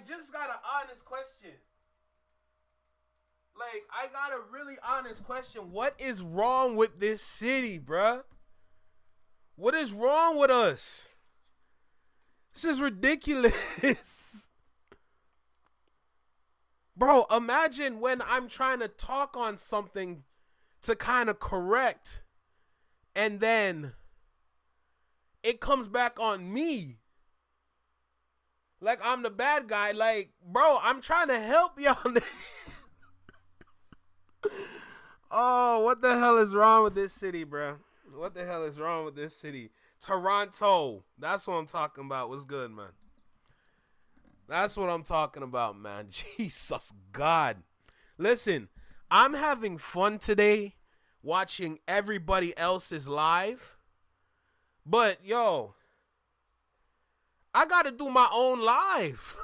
just got an honest question. Like, I got a really honest question. What is wrong with this city, bruh? What is wrong with us? This is ridiculous. Bro, imagine when I'm trying to talk on something to kind of correct, and then it comes back on me. Like I'm the bad guy. Like, bro, I'm trying to help y'all. Oh, what the hell is wrong with this city, bro? What the hell is wrong with this city? Toronto. That's what I'm talking about. What's good, man? That's what I'm talking about, man. Jesus God. Listen, I'm having fun today watching everybody else's live. But, yo, I got to do my own live.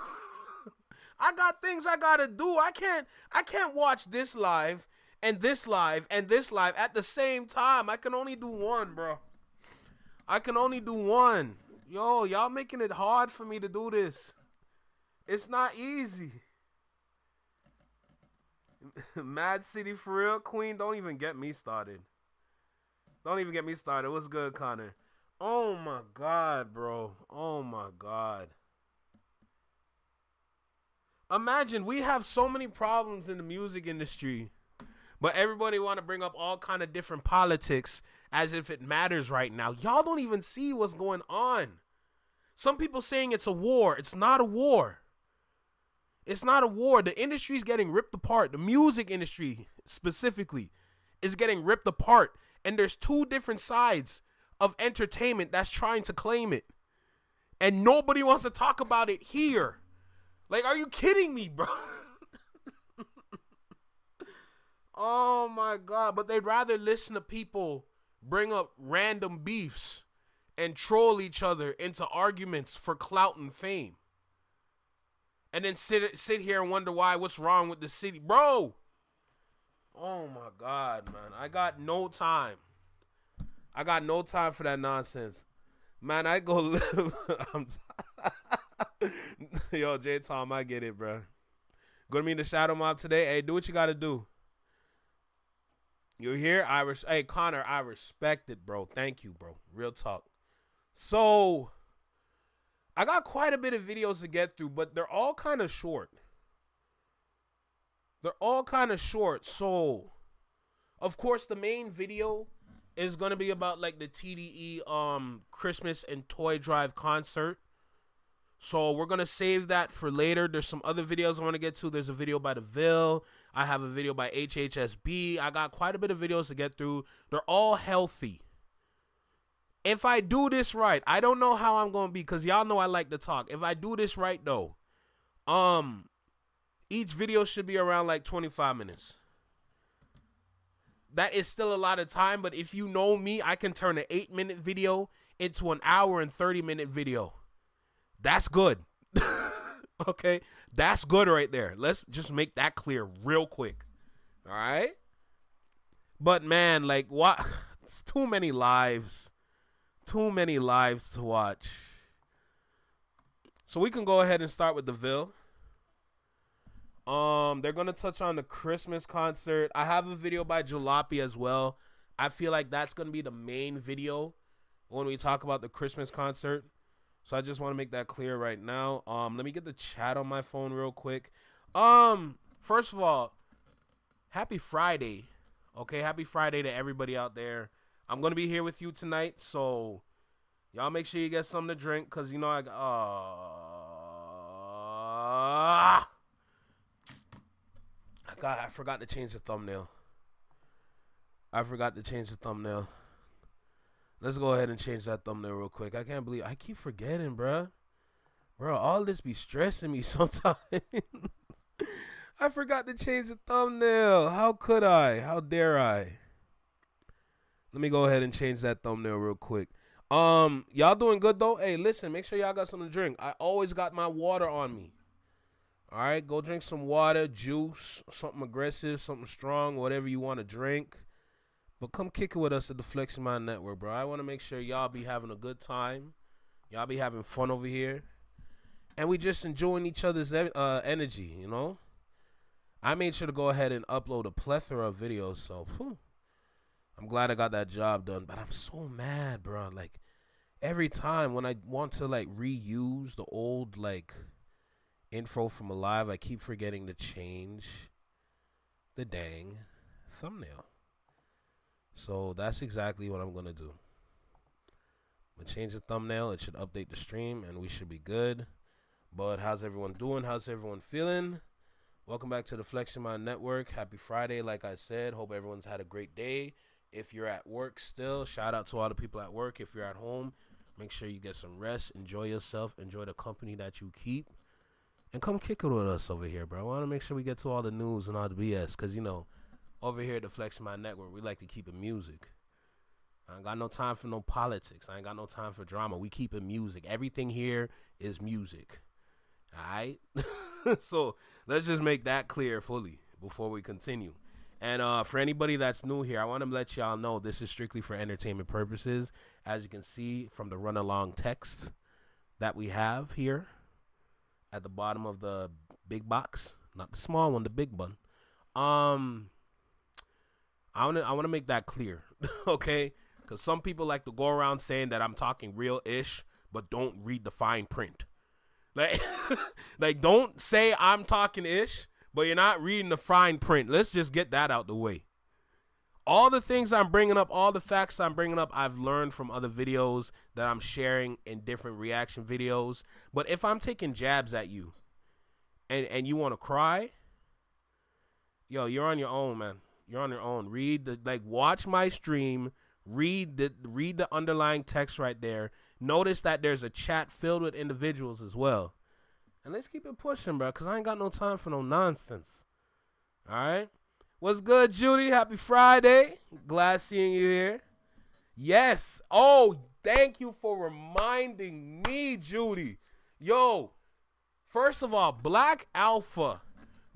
I got things I got to do. I can't watch this live and this live and this live at the same time. I can only do one, bro. I can only do one. Yo, y'all making it hard for me to do this. It's not easy. Mad City for real. Queen, don't even get me started. Don't even get me started. What's good, Connor? Oh, my God, bro. Oh, my God. Imagine we have so many problems in the music industry, but everybody want to bring up all kind of different politics as if it matters right now. Y'all don't even see what's going on. Some people saying it's a war. It's not a war. It's not a war. The industry is getting ripped apart. The music industry specifically is getting ripped apart. And there's two different sides of entertainment that's trying to claim it. And nobody wants to talk about it here. Like, are you kidding me, bro? Oh, my God. But they'd rather listen to people bring up random beefs and troll each other into arguments for clout and fame. And then sit here and wonder what's wrong with the city. Bro! Oh, my God, man. I got no time. I got no time for that nonsense. Man, I go live. Yo, J-Tom, I get it, bro. Gonna meet the Shadow Mob today. Hey, do what you gotta do. You hear? Hey, Connor, I respect it, bro. Thank you, bro. Real talk. So, I got quite a bit of videos to get through, but they're all kind of short. So, of course, the main video is going to be about, like, the TDE Christmas and Toy Drive concert. So, we're going to save that for later. There's some other videos I want to get to. There's a video by The Ville. I have a video by HHSB. I got quite a bit of videos to get through. They're all healthy. If I do this right, I don't know how I'm going to be because y'all know I like to talk. If I do this right, though, each video should be around, like, 25 minutes. That is still a lot of time, but if you know me, I can turn an 8-minute video into an hour and 30-minute video. That's good. Okay? That's good right there. Let's just make that clear real quick. All right? But, man, like, what? It's too many lives. Too many lives to watch. So we can go ahead and start with The Ville. They're going to touch on the Christmas concert. I have a video by Jalopy as well. I feel like that's going to be the main video when we talk about the Christmas concert. So I just want to make that clear right now. Let me get the chat on my phone real quick. First of all, happy Friday. Okay, happy Friday to everybody out there. I'm going to be here with you tonight, so y'all make sure you get something to drink because, you know, I forgot to change the thumbnail. Let's go ahead and change that thumbnail real quick. I can't believe I keep forgetting, bruh. Bro, all this be stressing me sometimes. I forgot to change the thumbnail. How could I? How dare I? Let me go ahead and change that thumbnail real quick. Y'all doing good though? Hey, listen, make sure y'all got something to drink. I always got my water on me. All right, go drink some water, juice, something aggressive, something strong, whatever you want to drink. But come kick it with us at the Flexing Mind Network, bro. I want to make sure y'all be having a good time. Y'all be having fun over here. and we just enjoying each other's energy, you know. I made sure to go ahead and upload a plethora of videos, so I'm glad I got that job done. But I'm so mad, bro. Like every time when I want to like reuse the old like info from Alive, I keep forgetting to change the dang thumbnail. So that's exactly what I'm gonna do. I'm gonna change the thumbnail. It should update the stream, and we should be good. But how's everyone doing? How's everyone feeling? Welcome back to the Flex Your Mind Network. Happy Friday, like I said. Hope everyone's had a great day. If you're at work still, shout out to all the people at work. If you're at home, make sure you get some rest. Enjoy yourself. Enjoy the company that you keep. And come kick it with us over here, bro. I want to make sure we get to all the news and all the BS. Because, you know, over here at the Flex Your Mind Network, we like to keep it music. I ain't got no time for no politics. I ain't got no time for drama. We keep it music. Everything here is music. All right? So let's just make that clear fully before we continue. And for anybody that's new here, I want to let y'all know this is strictly for entertainment purposes. As you can see from the run along text that we have here at the bottom of the big box, not the small one, the big one. I want to make that clear, okay? Because some people like to go around saying that I'm talking real-ish, but don't read the fine print. Like, like don't say I'm talking ish, but you're not reading the fine print. Let's just get that out the way. All the things I'm bringing up, all the facts I'm bringing up, I've learned from other videos that I'm sharing in different reaction videos. But if I'm taking jabs at you and you want to cry, yo, you're on your own, man. You're on your own. Watch my stream. Read the underlying text right there. Notice that there's a chat filled with individuals as well. And let's keep it pushing, bro, because I ain't got no time for no nonsense. All right? What's good, Judy? Happy Friday. Glad seeing you here. Yes. Oh, thank you for reminding me, Judy. Yo, first of all, Black Alpha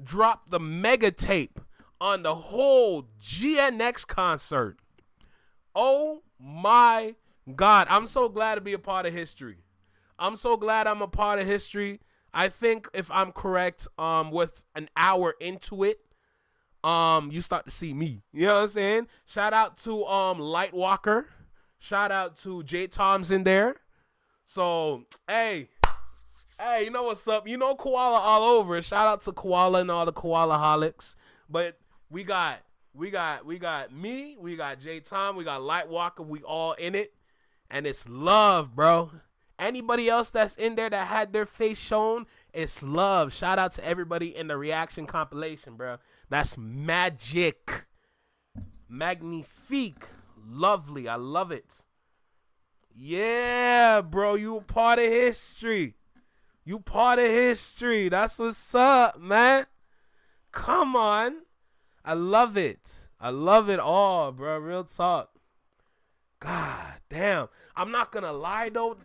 dropped the mega tape on the whole GNX concert. Oh, my God, I'm so glad to be a part of history. I'm so glad I'm a part of history. I think if I'm correct, with an hour into it, you start to see me. You know what I'm saying? Shout out to Lightwalker. Shout out to J Tom's in there. So, hey, you know what's up? You know Koala all over. Shout out to Koala and all the Koalaholics. But we got me, we got J Tom, we got Lightwalker, we all in it. And it's love, bro. Anybody else that's in there that had their face shown, it's love. Shout out to everybody in the reaction compilation, bro. That's magic. Magnifique. Lovely. I love it. Yeah, bro. You a part of history. You part of history. That's what's up, man. Come on. I love it. I love it all, bro. Real talk. God damn. I'm not gonna lie though,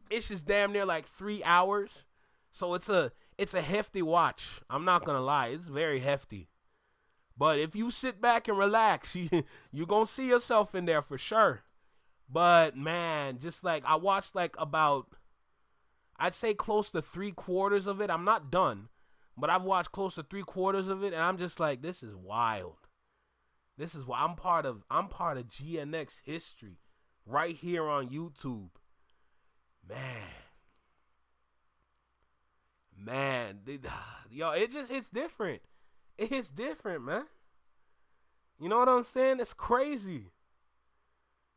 it's just damn near like 3 hours. So it's a hefty watch. I'm not gonna lie, it's very hefty. But if you sit back and relax, you gonna see yourself in there for sure. But man, just like I watched like about, I'd say close to 3/4 of it. I'm not done, but I've watched close to 3/4 of it, and I'm just like, this is wild. This is why I'm part of GNX history. Right here on YouTube. Man, yo, it's different. It's different, man. You know what I'm saying? It's crazy.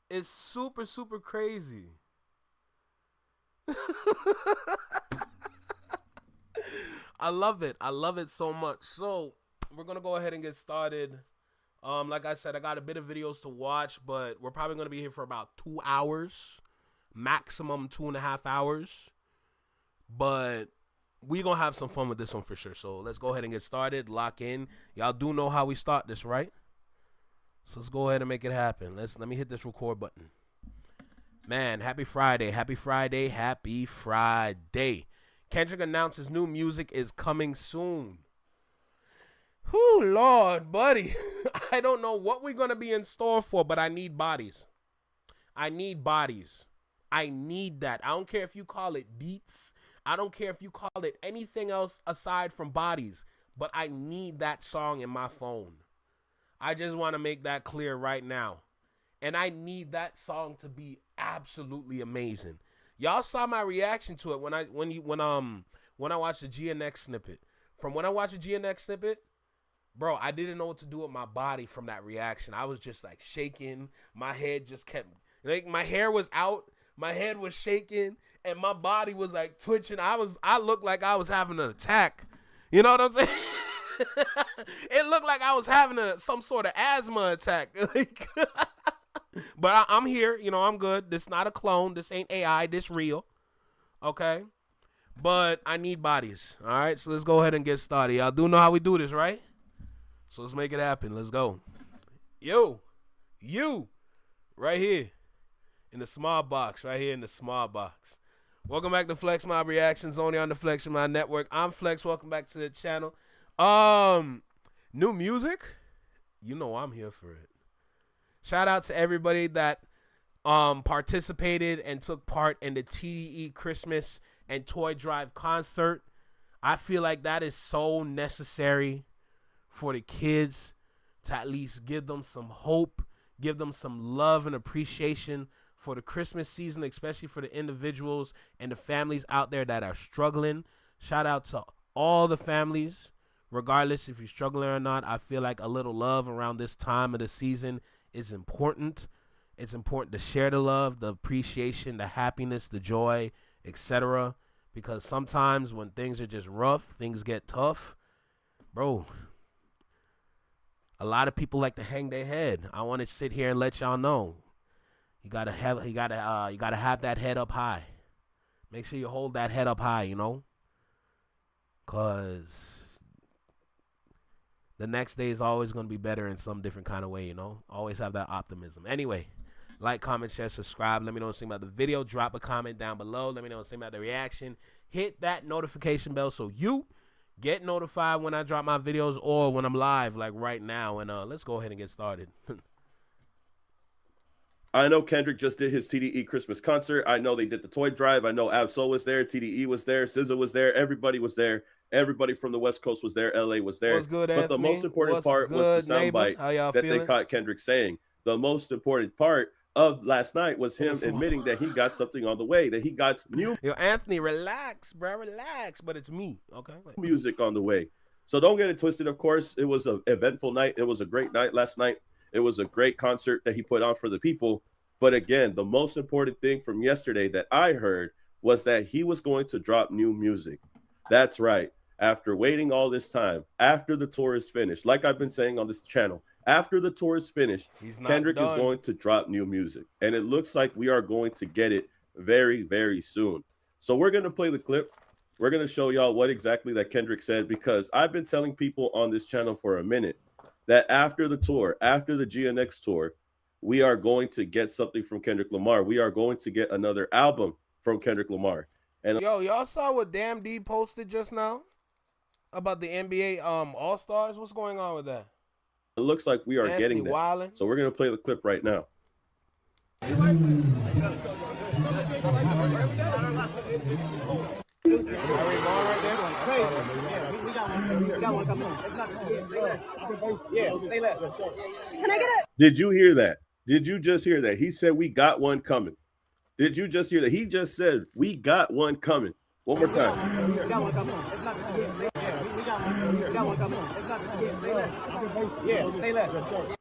It's super, super crazy. I love it. I love it so much. So we're going to go ahead and get started. Like I said, I got a bit of videos to watch, but we're probably going to be here for about 2 hours, maximum 2.5 hours. But we're going to have some fun with this one for sure. So let's go ahead and get started. Lock in. Y'all do know how we start this, right? So let's go ahead and make it happen. Let me hit this record button. Man, happy Friday. Happy Friday. Happy Friday. Kendrick announces new music is coming soon. Whew, Lord, buddy. I don't know what we're going to be in store for, but I need bodies. I need bodies. I need that. I don't care if you call it beats. I don't care if you call it anything else aside from Bodies, but I need that song in my phone. I just want to make that clear right now. And I need that song to be absolutely amazing. Y'all saw my reaction to it when I watched the GNX snippet. From when I watched the GNX snippet, bro, I didn't know what to do with my body from that reaction. I was just like shaking. My head just kept, like, my hair was out, my head was shaking, and my body was like twitching. I looked like I was having an attack. You know what I'm saying? It looked like I was having some sort of asthma attack. But I'm here. You know, I'm good. This not a clone. This ain't AI. This real. Okay? But I need Bodies. All right? So let's go ahead and get started. Y'all do know how we do this, right? So let's make it happen. Let's go. You. Right here. In the small box. Right here in the small box. Welcome back to Flex Mob Reactions, only on the Flex Mob Network. I'm Flex. Welcome back to the channel. New music? You know I'm here for it. Shout out to everybody that participated and took part in the TDE Christmas and Toy Drive concert. I feel like that is so necessary for the kids to at least give them some hope, give them some love and appreciation for the Christmas season, especially for the individuals and the families out there that are struggling. Shout out to all the families, regardless if you're struggling or not. I feel like a little love around this time of the season is important. It's important to share the love, the appreciation, the happiness, the joy, etc. Because sometimes when things are just rough, things get tough. Bro, a lot of people like to hang their head. I want to sit here and let y'all know. You gotta have that head up high. Make sure you hold that head up high, you know? Cause the next day is always going to be better in some different kind of way, you know? Always have that optimism. Anyway, like, comment, share, subscribe. Let me know what you think about the video. Drop a comment down below. Let me know what you think about the reaction. Hit that notification bell so you get notified when I drop my videos or when I'm live, like right now. And let's go ahead and get started. I know Kendrick just did his TDE Christmas concert. I know they did the toy drive. I know Absol was there. TDE was there. SZA was there. Everybody was there. Everybody from the West Coast was there. LA was there. What's good, but Anthony? the most important part was the soundbite that they caught Kendrick saying. The most important part of last night was him admitting that he got something on the way, that he got new Anthony, relax, bro, relax. But it's me, okay? music on the way. So don't get it twisted. Of course, it was an eventful night. It was a great night last night. It was a great concert that he put on for the people. But again, the most important thing from yesterday that I heard was that he was going to drop new music. That's right. After waiting all this time, after the tour is finished, like I've been saying on this channel, after the tour is finished, Kendrick is going to drop new music. And it looks like we are going to get it very, very soon. So we're going to play the clip. We're going to show y'all what exactly that Kendrick said, because I've been telling people on this channel for a minute that after the tour, after the GNX tour, we are going to get something from Kendrick Lamar. We are going to get another album from Kendrick Lamar. And yo, y'all saw what Damn D posted just now about the NBA All-Stars? What's going on with that? It looks like we are getting that. Wildin'. So we're going to play the clip right now. Are we going right there? We got one. We got one coming on. Yeah, say less. Can I get it? Did you hear that? Did you just hear that? He said we got one coming. Did you just hear that? He just said we got one coming. One more time. We got one coming on. It's not we got one coming on. It's not say less. Yeah, say less.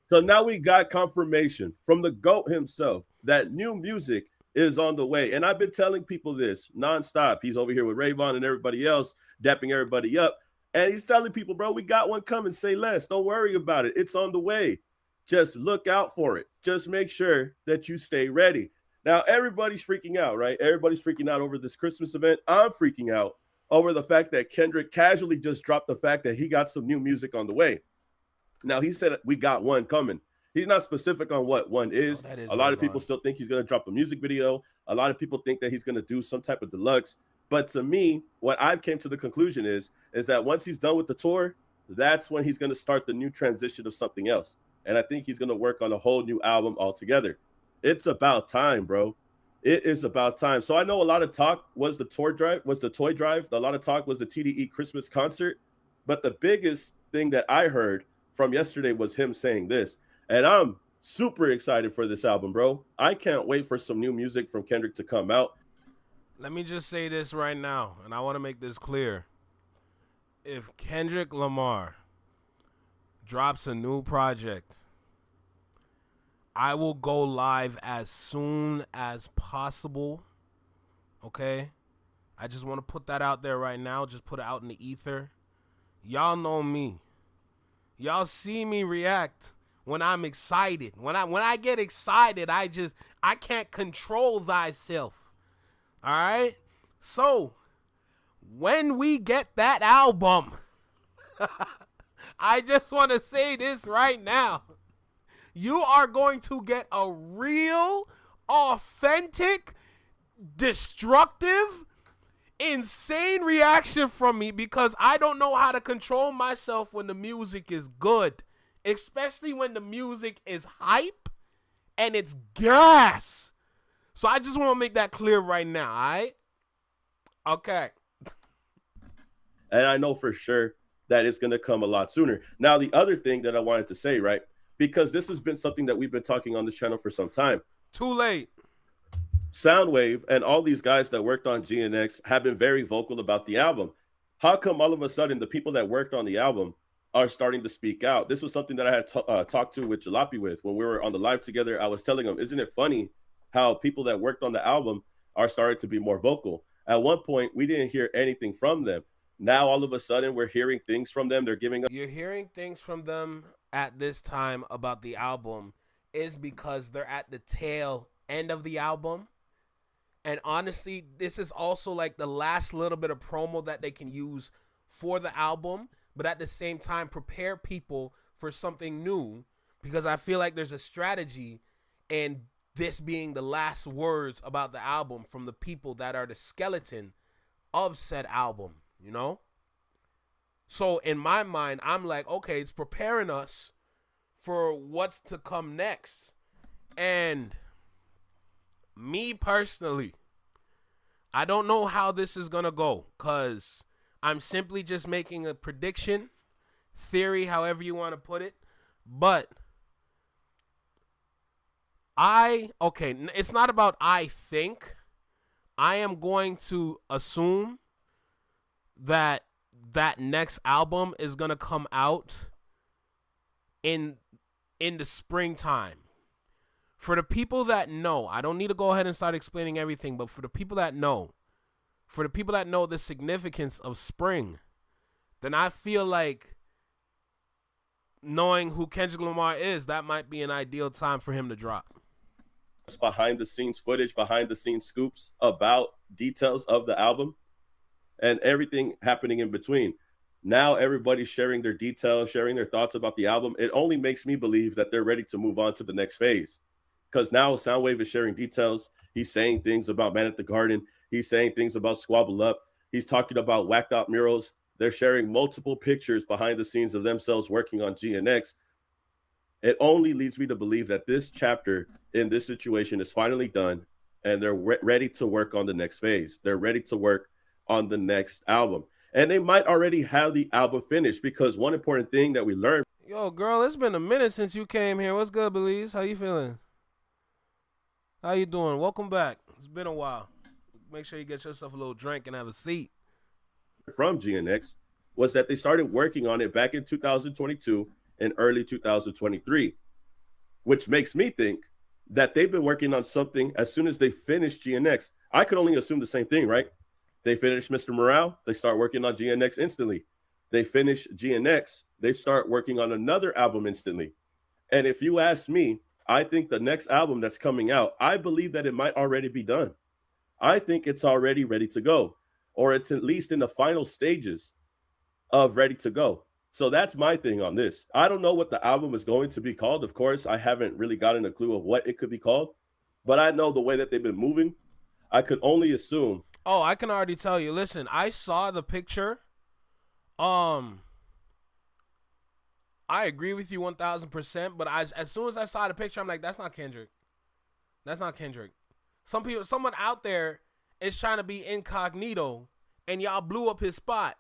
So now we got confirmation from the GOAT himself that new music is on the way. And I've been telling people this nonstop. He's over here with Rayvon and everybody else, dapping everybody up. And he's telling people, bro, we got one coming. Say less. Don't worry about it. It's on the way. Just look out for it. Just make sure that you stay ready. Now, everybody's freaking out, right? Everybody's freaking out over this Christmas event. I'm freaking out over the fact that Kendrick casually just dropped the fact that he got some new music on the way. Now, he said we got one coming. He's not specific on what one is. A lot of people still think he's going to drop a music video. A lot of people think that he's going to do some type of deluxe. But to me, what I've came to the conclusion is that once he's done with the tour, that's when he's going to start the new transition of something else. And I think he's going to work on a whole new album altogether. It's about time, bro. it is about time. So I know a lot of talk was the toy drive. A lot of talk was the TDE Christmas concert. But the biggest thing that I heard from yesterday was him saying this. And I'm super excited for this album, bro. I can't wait for some new music from Kendrick to come out. Let me just say this right now, and I want to make this clear. If Kendrick Lamar drops a new project, I will go live as soon as possible. Okay? I just want to put that out there right now. Just put it out in the ether. Y'all know me. Y'all see me react when I'm excited. When I get excited, I can't control thyself. All right? So, when we get that album, I just want to say this right now. You are going to get a real, authentic, destructive, insane reaction from me because I don't know how to control myself when the music is good, especially when the music is hype and it's gas. So I just want to make that clear right now, all right? Okay. And I know for sure that it's going to come a lot sooner. Now, the other thing that I wanted to say, right, because this has been something that we've been talking on this channel for some time. Too late. Soundwave and all these guys that worked on GNX have been very vocal about the album. How come all of a sudden the people that worked on the album are starting to speak out? This was something that I had talked to with Jalopy with when we were on the live together. I was telling him, isn't it funny how people that worked on the album are starting to be more vocal? At one point, we didn't hear anything from them. Now, all of a sudden, we're hearing things from them. They're giving us. You're hearing things from them at this time about the album is because they're at the tail end of the album. And honestly, this is also like the last little bit of promo that they can use for the album, but at the same time, prepare people for something new because I feel like there's a strategy in this being the last words about the album from the people that are the skeleton of said album, you know? So in my mind, I'm like, okay, it's preparing us for what's to come next. And me personally, I don't know how this is going to go because I'm simply just making a prediction, theory, however you want to put it. But it's not about I think. I am going to assume that next album is going to come out in the springtime. For the people that know, I don't need to go ahead and start explaining everything, but for the people that know the significance of spring, then I feel like knowing who Kendrick Lamar is, that might be an ideal time for him to drop. Behind the scenes footage, behind the scenes scoops about details of the album and everything happening in between. Now everybody's sharing their details, sharing their thoughts about the album. It only makes me believe that they're ready to move on to the next phase. Because now Soundwave is sharing details. He's saying things about Man at the Garden. He's saying things about Squabble Up. He's talking about whacked out murals. They're sharing multiple pictures behind the scenes of themselves working on GNX. It only leads me to believe that this chapter in this situation is finally done and they're ready to work on the next phase. They're ready to work on the next album. And they might already have the album finished because one important thing that we learned. Yo, girl, it's been a minute since you came here. What's good, Belize? How you feeling? How you doing? Welcome back. It's been a while. Make sure you get yourself a little drink and have a seat. From GNX was that they started working on it back in 2022 and early 2023, which makes me think that they've been working on something as soon as they finished GNX. I could only assume the same thing, right? They finish Mr. Morale, they start working on GNX instantly. They finish GNX, they start working on another album instantly. And if you ask me, I think the next album that's coming out, I believe that it might already be done. I think it's already ready to go, or it's at least in the final stages of ready to go. So that's my thing on this. I don't know what the album is going to be called. Of course, I haven't really gotten a clue of what it could be called, but I know the way that they've been moving, I could only assume. Oh, I can already tell you. Listen, I saw the picture. I agree with you 1,000%, but as soon as I saw the picture, I'm like, that's not Kendrick. That's not Kendrick. Someone out there is trying to be incognito, and y'all blew up his spot.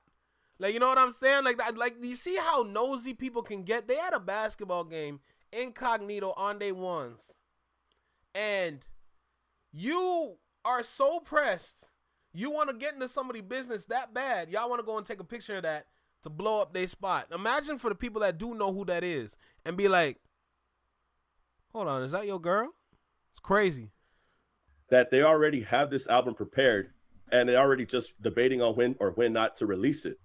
Like, you know what I'm saying? Like that. Like, do you see how nosy people can get? They had a basketball game incognito on day ones, and you are so pressed. You want to get into somebody's business that bad. Y'all want to go and take a picture of that to blow up their spot. Imagine for the people that do know who that is and be like, hold on, is that your girl? It's crazy. That they already have this album prepared and they're already just debating on when or when not to release it.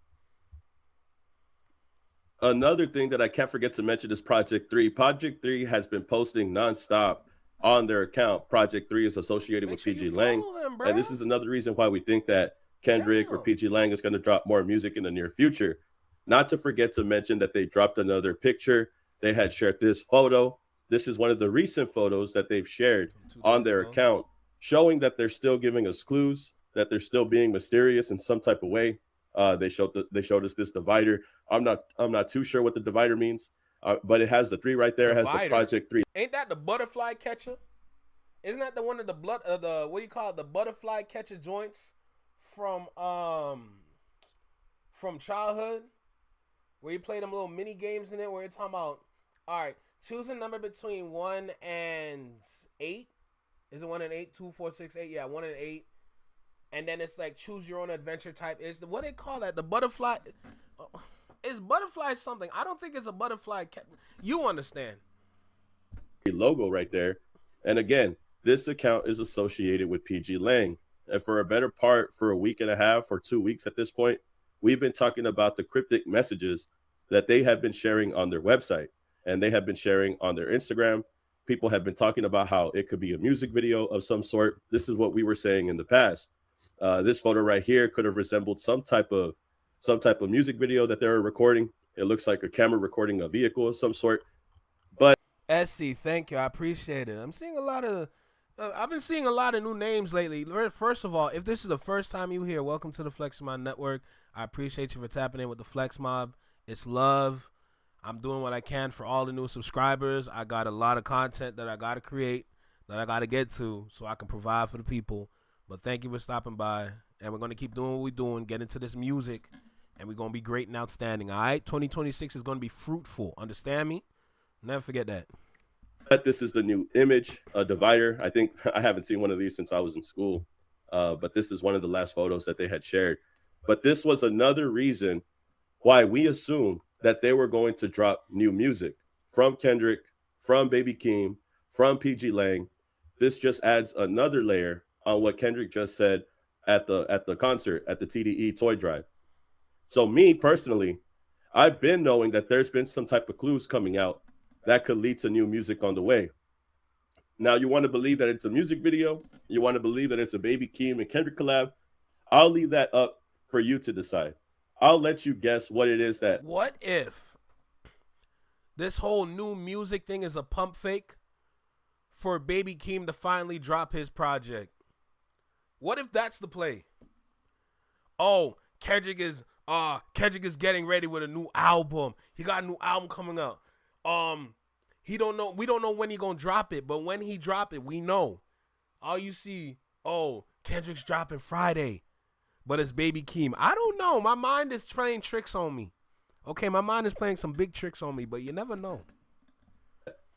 Another thing that I can't forget to mention is Project 3. Project 3 has been posting nonstop on their account. Project 3 is associated with PG Lang. And this is another reason why we think that Kendrick or PG Lang is going to drop more music in the near future. Not to forget to mention that they dropped another picture. They had shared this photo. This is one of the recent photos that they've shared on their account, showing that they're still giving us clues, that they're still being mysterious in some type of way. They showed us this divider. I'm not too sure what the divider means, but it has the 3 right there. It has the Project 3. Ain't that the butterfly catcher? Isn't that the one of the blood? The what do you call it? The butterfly catcher joints from childhood, where you play them little mini games in it, where you're talking about, all right, choose a number between 1 and 8. Is it 1 and 8? 2, 4, 6, 8? Yeah, 1 and 8. And then it's like choose your own adventure type. Is what they call that? The butterfly. Is butterfly something? I don't think it's a butterfly. You understand? Logo right there. And again, this account is associated with PG Lang. And for a better part, for a week and a half or 2 weeks at this point, we've been talking about the cryptic messages that they have been sharing on their website and they have been sharing on their Instagram. People have been talking about how it could be a music video of some sort. This is what we were saying in the past. This photo right here could have resembled some type of music video that they were recording. It looks like a camera recording a vehicle of some sort. But SC, thank you. I appreciate it. I'm seeing a lot of I've been seeing a lot of new names lately. First of all, if this is the first time you here, welcome to the Flex Mob Network. I appreciate you for tapping in with the Flex Mob. It's love. I'm doing what I can for all the new subscribers. I got a lot of content that I got to create, that I got to get to, so I can provide for the people. But thank you for stopping by, and we're going to keep doing what we're doing, get into this music, and we're going to be great and outstanding, all right? 2026 is going to be fruitful. Understand me? Never forget that. This is the new image, a divider. I think I haven't seen one of these since I was in school, but this is one of the last photos that they had shared. But this was another reason why we assumed that they were going to drop new music from Kendrick, from Baby Keem, from PG Lang. This just adds another layer on what Kendrick just said at the concert, at the TDE Toy Drive. So me personally, I've been knowing that there's been some type of clues coming out that could lead to new music on the way. Now, you want to believe that it's a music video? You want to believe that it's a Baby Keem and Kendrick collab? I'll leave that up for you to decide. I'll let you guess what it is that... What if this whole new music thing is a pump fake for Baby Keem to finally drop his project? What if that's the play? Oh, Kendrick is getting ready with a new album. He got a new album coming out. We don't know when he gonna drop it, but when he drop it, we know. All you see, Kendrick's dropping Friday, but it's Baby Keem. I don't know. My mind is playing tricks on me. Okay, my mind is playing some big tricks on me, but you never know.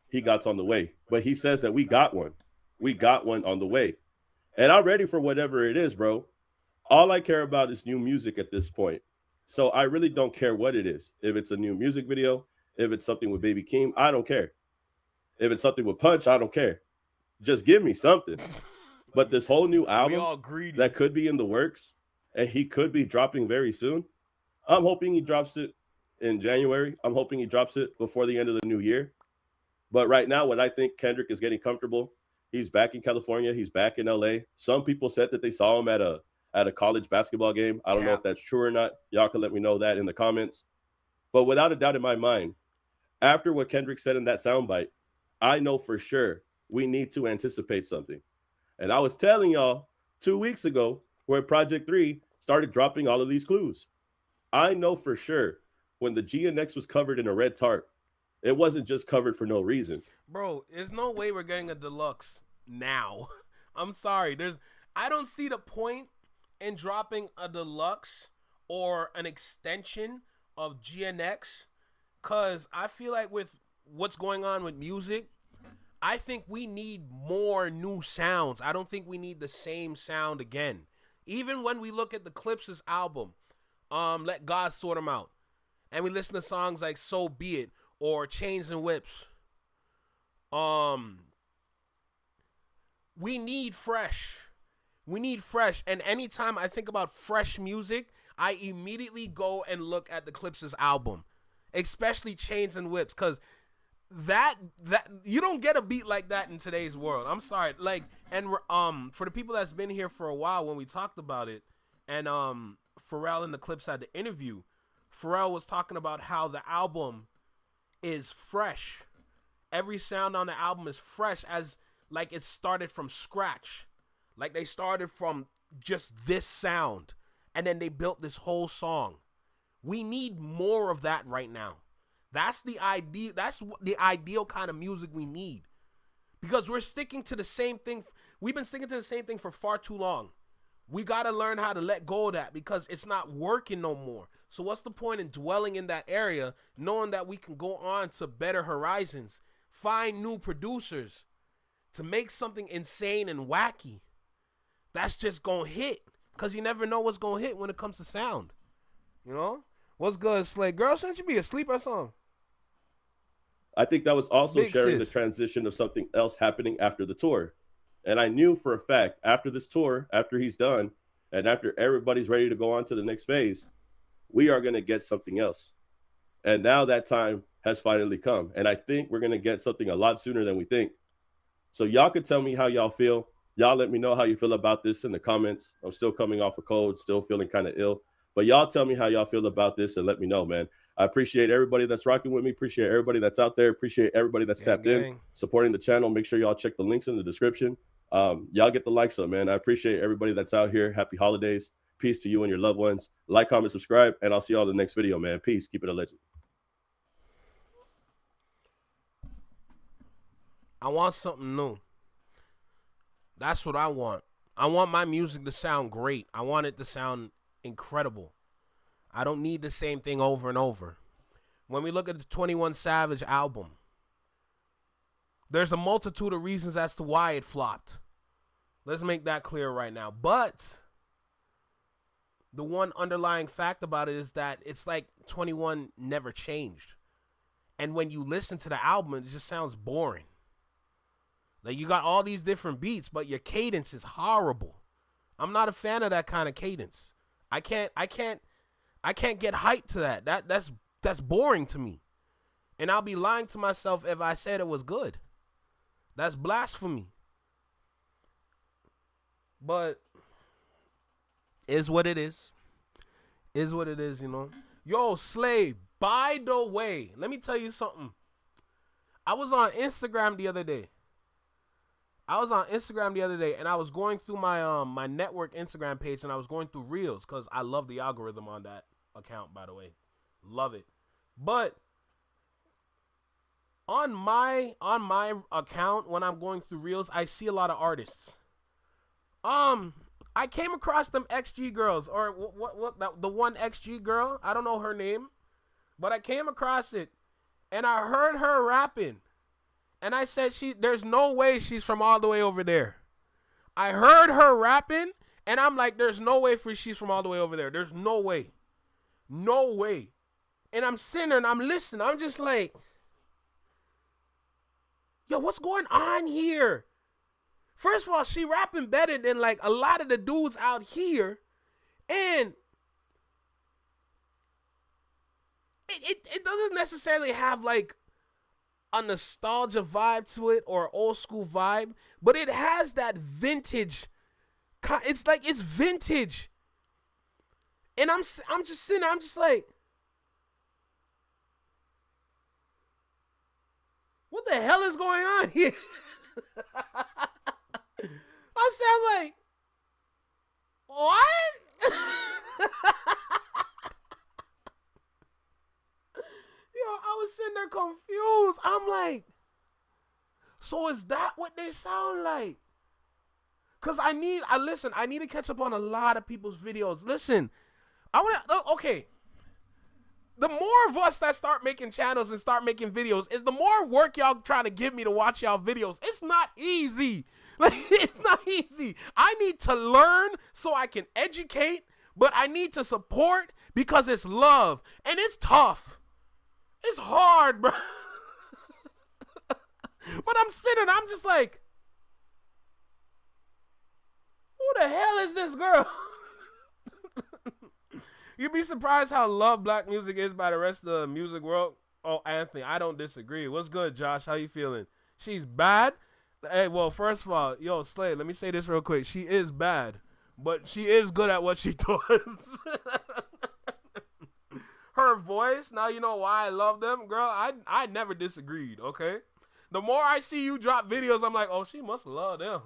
He got on the way, but he says that we got one. We got one on the way. And I'm ready for whatever it is, bro. All I care about is new music at this point. So I really don't care what it is. If it's a new music video, if it's something with Baby Keem, I don't care. If it's something with Punch, I don't care. Just give me something. But this whole new album that could be in the works and he could be dropping very soon, I'm hoping he drops it in January. I'm hoping he drops it before the end of the new year. But right now, when I think Kendrick is getting comfortable, he's back in California. He's back in LA. Some people said that they saw him at a college basketball game. I don't know if that's true or not. Y'all can let me know that in the comments. But without a doubt in my mind, after what Kendrick said in that soundbite, I know for sure we need to anticipate something. And I was telling y'all 2 weeks ago where Project 3 started dropping all of these clues. I know for sure when the GNX was covered in a red tarp, it wasn't just covered for no reason. Bro, there's no way we're getting a deluxe now. I'm sorry. I don't see the point in dropping a deluxe or an extension of GNX, because I feel like with what's going on with music, I think we need more new sounds. I don't think we need the same sound again. Even when we look at the Clips' album, Let God Sort 'Em Out, and we listen to songs like So Be It or Chains and Whips, we need fresh. We need fresh. And anytime I think about fresh music, I immediately go and look at the Clips' album, especially Chains and Whips, because that you don't get a beat like that in today's world. I'm sorry. Like, and for the people that's been here for a while, when we talked about it, and Pharrell and the Clips had the interview, Pharrell was talking about how the album is fresh. Every sound on the album is fresh, as like it started from scratch. Like they started from just this sound, and then they built this whole song. We need more of that right now. That's the ideal. That's the ideal kind of music we need, because we're sticking to the same thing. We've been sticking to the same thing for far too long. We got to learn how to let go of that, because it's not working no more. So what's the point in dwelling in that area, knowing that we can go on to better horizons, find new producers to make something insane and wacky that's just gonna hit, because you never know what's gonna hit when it comes to sound. You know? What's good, Slay? Girl, shouldn't you be asleep or something? I think that was also Big sharing sis. the transition of something else happening after the tour. And I knew for a fact, after this tour, after he's done, and after everybody's ready to go on to the next phase, we are going to get something else. And now that time has finally come. And I think we're going to get something a lot sooner than we think. So y'all could tell me how y'all feel. Y'all let me know how you feel about this in the comments. I'm still coming off a cold, still feeling kind of ill. But y'all tell me how y'all feel about this and let me know, man. I appreciate everybody that's rocking with me. Appreciate everybody that's out there. Appreciate everybody that's tapped in, supporting the channel. Make sure y'all check the links in the description. Y'all get the likes up, man. I appreciate everybody that's out here. Happy holidays. Peace to you and your loved ones. Like, comment, subscribe, and I'll see y'all in the next video, man. Peace. Keep it a legend. I want something new. That's what I want. I want my music to sound great. I want it to sound incredible. I don't need the same thing over and over. When we look at the 21 Savage album, there's a multitude of reasons as to why it flopped. Let's make that clear right now. But the one underlying fact about it is that it's like 21 never changed. And when you listen to the album, it just sounds boring. Like, you got all these different beats, but your cadence is horrible. I'm not a fan of that kind of cadence. I can't get hyped to that. That's boring to me. And I'll be lying to myself if I said it was good. That's blasphemy. But is what it is. Is what it is, you know. Yo, Slay, by the way, let me tell you something. I was on Instagram the other day. And I was going through my my network Instagram page, and I was going through Reels, because I love the algorithm on that account, by the way. Love it. But on my account, when I'm going through Reels, I see a lot of artists. I came across them XG girls, or what the one XG girl. I don't know her name, but I came across it, and I heard her rapping. And I said, there's no way she's from all the way over there. I heard her rapping, and I'm like, there's no way she's from all the way over there. There's no way. No way. And I'm sitting there, and I'm listening. I'm just like, yo, what's going on here? First of all, she rapping better than, like, a lot of the dudes out here. And it doesn't necessarily have, like, a nostalgia vibe to it, or old school vibe, but it has that vintage. It's like, it's vintage. And I'm just sitting there, I'm just like, what the hell is going on here? I sound like, what? Yo, I was sitting there confused. I'm like, so is that what they sound like? Cause I need to catch up on a lot of people's videos. Listen, okay. The more of us that start making channels and start making videos is the more work y'all trying to give me to watch y'all videos. It's not easy. Like, it's not easy. I need to learn so I can educate, but I need to support because it's love. And it's tough. It's hard, bro. But I'm sitting, I'm just like, who the hell is this girl? You'd be surprised how loved black music is by the rest of the music world. Oh, Anthony, I don't disagree. What's good, Josh? How you feeling? She's bad? Hey, well, first of all, yo, Slade, let me say this real quick. She is bad, but she is good at what she does. Her voice, now you know why I love them. Girl, I never disagreed, okay? The more I see you drop videos, I'm like, oh, she must love them.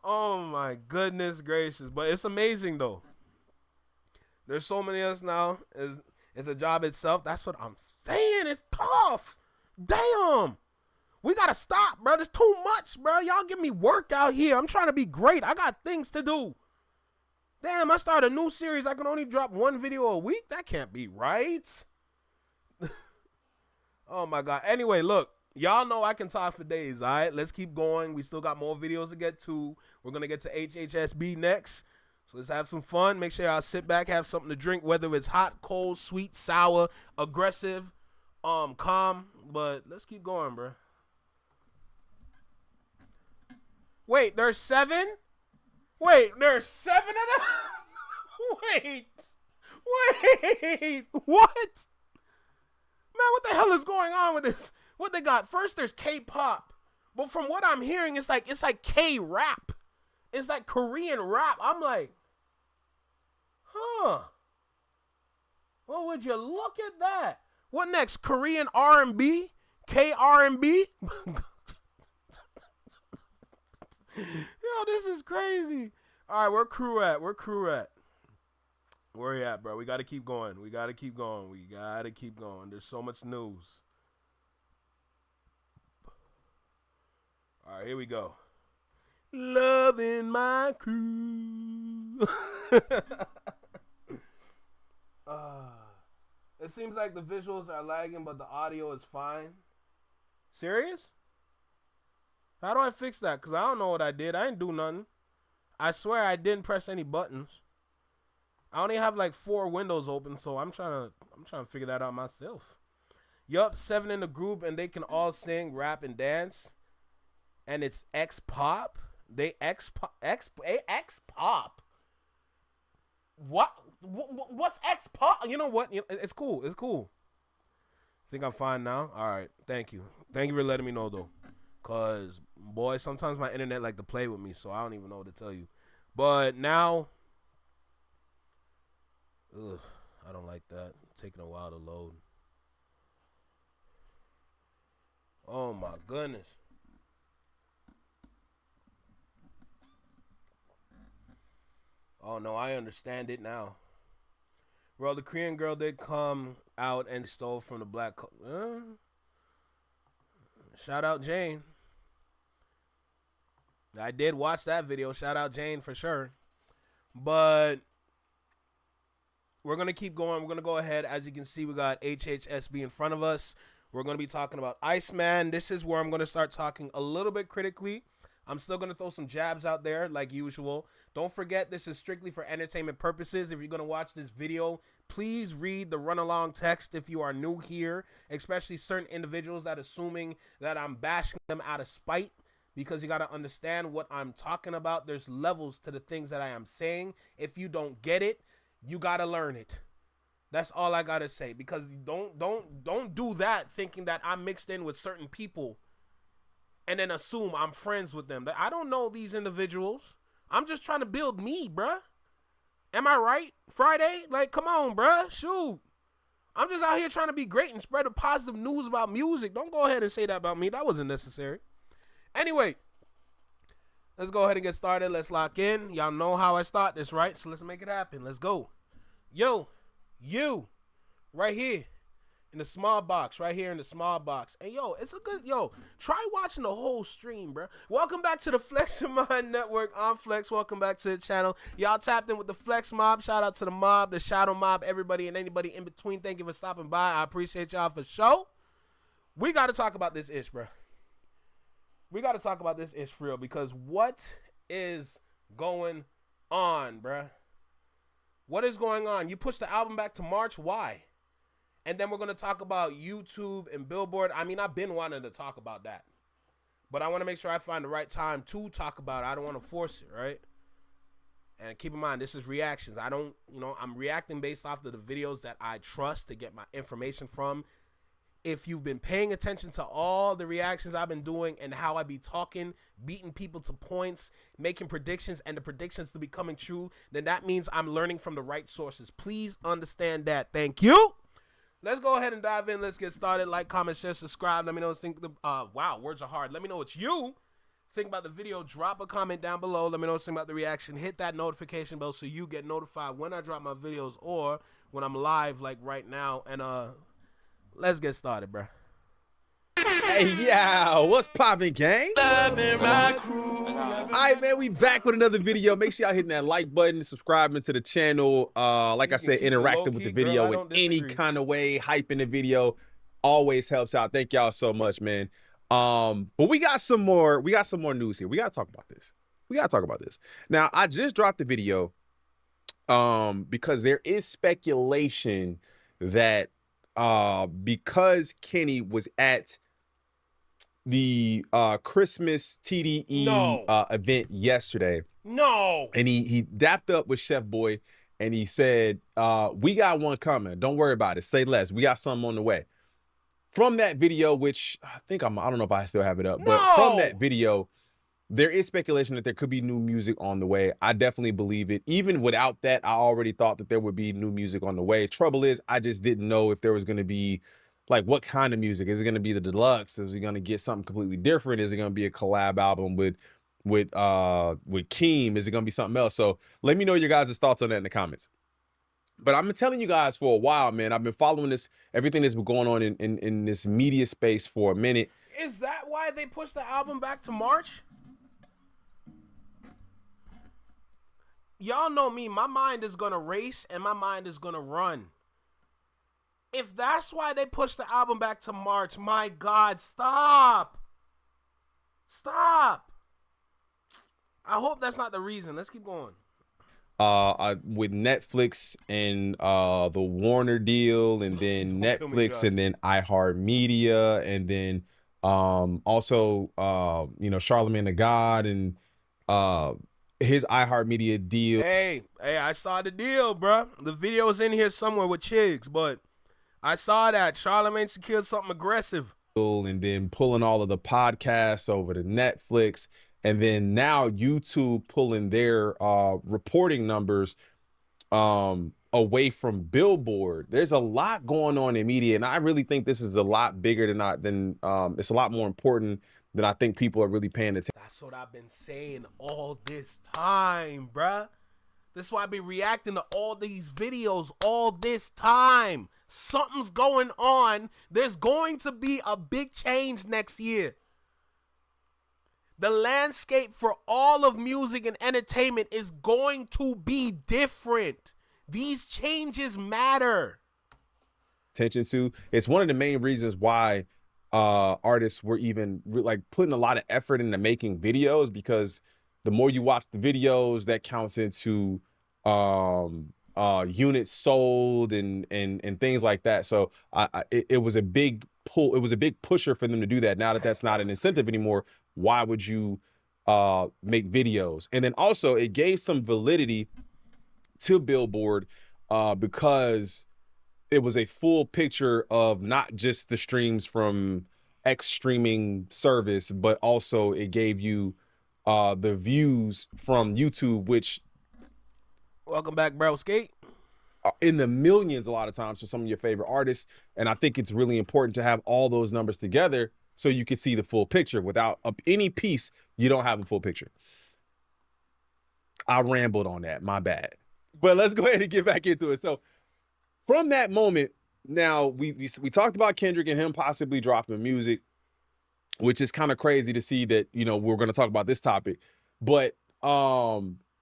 Oh my goodness gracious. But it's amazing though. There's so many of us now. It's a job itself. That's what I'm saying. It's tough. Damn. We gotta stop, bro. There's too much, bro. Y'all give me work out here. I'm trying to be great. I got things to do. Damn, I start a new series. I can only drop one video a week. That can't be right. Oh my God. Anyway, look. Y'all know I can talk for days, all right? Let's keep going. We still got more videos to get to. We're going to get to HHSB next. So let's have some fun. Make sure y'all sit back, have something to drink, whether it's hot, cold, sweet, sour, aggressive, calm. But let's keep going, bro. Wait, there's 7? Wait, there's 7 of them? Wait. What? Man, what the hell is going on with this? What they got? First, there's K-pop, but from what I'm hearing, it's like K-rap. It's like Korean rap. I'm like, huh? Well, would you look at that? What next? Korean R&B, K-R&B. Yo, this is crazy. All right, where crew at? Where you at, bro? We got to keep going. There's so much news. All right, here we go. Loving my crew. It seems like the visuals are lagging, but the audio is fine. Serious? How do I fix that? Because I don't know what I did. I didn't do nothing. I swear I didn't press any buttons. I only have like 4 windows open, so I'm trying to figure that out myself. Yup, 7 in the group, and they can all sing, rap, and dance. And it's X-pop. X-pop. What's X-pop? You know what? It's cool. Think I'm fine now? All right. Thank you for letting me know, though. Because, boy, sometimes my internet like to play with me, so I don't even know what to tell you. But now, I don't like that. It's taking a while to load. Oh, my goodness. Oh, no, I understand it now. Well, the Korean girl did come out and stole from the black... shout out Jane. I did watch that video. Shout out Jane for sure. But we're going to keep going. We're going to go ahead. As you can see, we got HHSB in front of us. We're going to be talking about Iceman. This is where I'm going to start talking a little bit critically. I'm still going to throw some jabs out there like usual. Don't forget, this is strictly for entertainment purposes. If you're going to watch this video, please read the run-along text if you are new here, especially certain individuals that assuming that I'm bashing them out of spite, because you got to understand what I'm talking about. There's levels to the things that I am saying. If you don't get it, you got to learn it. That's all I got to say, because don't do that thinking that I'm mixed in with certain people and then assume I'm friends with them. I don't know these individuals. I'm just trying to build me, bruh. Am I right? Friday? Like, come on, bruh. Shoot. I'm just out here trying to be great and spread the positive news about music. Don't go ahead and say that about me. That wasn't necessary. Anyway, let's go ahead and get started. Let's lock in. Y'all know how I start this, right? So let's make it happen. Let's go. Yo, you, right here. in the small box, right here in the small box. And yo, it's a good, try watching the whole stream, bro. Welcome back to the Flex Your Mind Network. I'm Flex. Welcome back to the channel. Y'all tapped in with the Flex Mob. Shout out to the mob, the Shadow Mob, everybody and anybody in between. Thank you for stopping by. I appreciate y'all for show. We got to talk about this ish, bro. We got to talk about this ish for real, because what is going on, bro? What is going on? You pushed the album back to March. Why? And then we're going to talk about YouTube and Billboard. I mean, I've been wanting to talk about that, but I want to make sure I find the right time to talk about it. I don't want to force it, right? And keep in mind, this is reactions. I don't, I'm reacting based off of the videos that I trust to get my information from. If you've been paying attention to all the reactions I've been doing and how I be talking, beating people to points, making predictions, and the predictions to be coming true, then that means I'm learning from the right sources. Please understand that. Thank you. Let's go ahead and dive in. Let's get started. Like, comment, share, subscribe. Let me know what you think. Wow, words are hard. Let me know what you think about the video. Drop a comment down below. Let me know what you think about the reaction. Hit that notification bell so you get notified when I drop my videos or when I'm live, like right now. And let's get started, bro. Hey, yeah, what's poppin', gang? Loving my crew. All right, man, we back with another video. Make sure y'all hitting that like button, subscribing to the channel. Like I said, interacting with the video in any kind of way, hyping the video always helps out. Thank y'all so much, man. But we got some more news here. We gotta talk about this. Now, I just dropped the video because there is speculation that because Kenny was at the Christmas TDE event yesterday. No. And he dapped up with Chef Boy and he said, we got one coming. Don't worry about it. Say less. We got something on the way. From that video, which I don't know if I still have it up, but from that video, there is speculation that there could be new music on the way. I definitely believe it. Even without that, I already thought that there would be new music on the way. Trouble is, I just didn't know if there was going to be, like, what kind of music. Is it going to be the deluxe? Is it going to get something completely different? Is it going to be a collab album with Keem? Is it going to be something else? So let me know your guys' thoughts on that in the comments. But I've been telling you guys for a while, man. I've been following everything that's been going on in this media space for a minute. Is that why they pushed the album back to March? Y'all know me, my mind is gonna race and my mind is gonna run. If that's why they pushed the album back to March, my God, stop. Stop. I hope that's not the reason. Let's keep going. With Netflix and the Warner deal, and then Netflix and then HipHopMedia, and then also Charlamagne the God and his HipHopMedia deal. Hey, I saw the deal, bro. The video is in here somewhere with Chigs, but I saw that Charlamagne secured something aggressive. And then pulling all of the podcasts over to Netflix, and then now YouTube pulling their reporting numbers away from Billboard. There's a lot going on in media, and I really think this is a lot bigger than it's a lot more important than I think people are really paying attention. That's what I've been saying all this time, bruh. That's why I be reacting to all these videos all this time. Something's going on. There's going to be a big change next year. The landscape for all of music and entertainment is going to be different. These changes matter. Attention to. It's one of the main reasons why artists were even like putting a lot of effort into making videos, because the more you watch the videos, that counts into units sold and things like that. So it was a big pull. It was a big pusher for them to do that. Now that that's not an incentive anymore, why would you make videos? And then also it gave some validity to Billboard because it was a full picture of not just the streams from X streaming service, but also it gave you the views from YouTube, which welcome back, bro. Skate. In the millions a lot of times for some of your favorite artists. And I think it's really important to have all those numbers together so you can see the full picture. Without any piece, you don't have a full picture. I rambled on that, my bad. But let's go ahead and get back into it. So from that moment, Now we talked about Kendrick and him possibly dropping music, which is kind of crazy to see that, you know, we're going to talk about this topic. But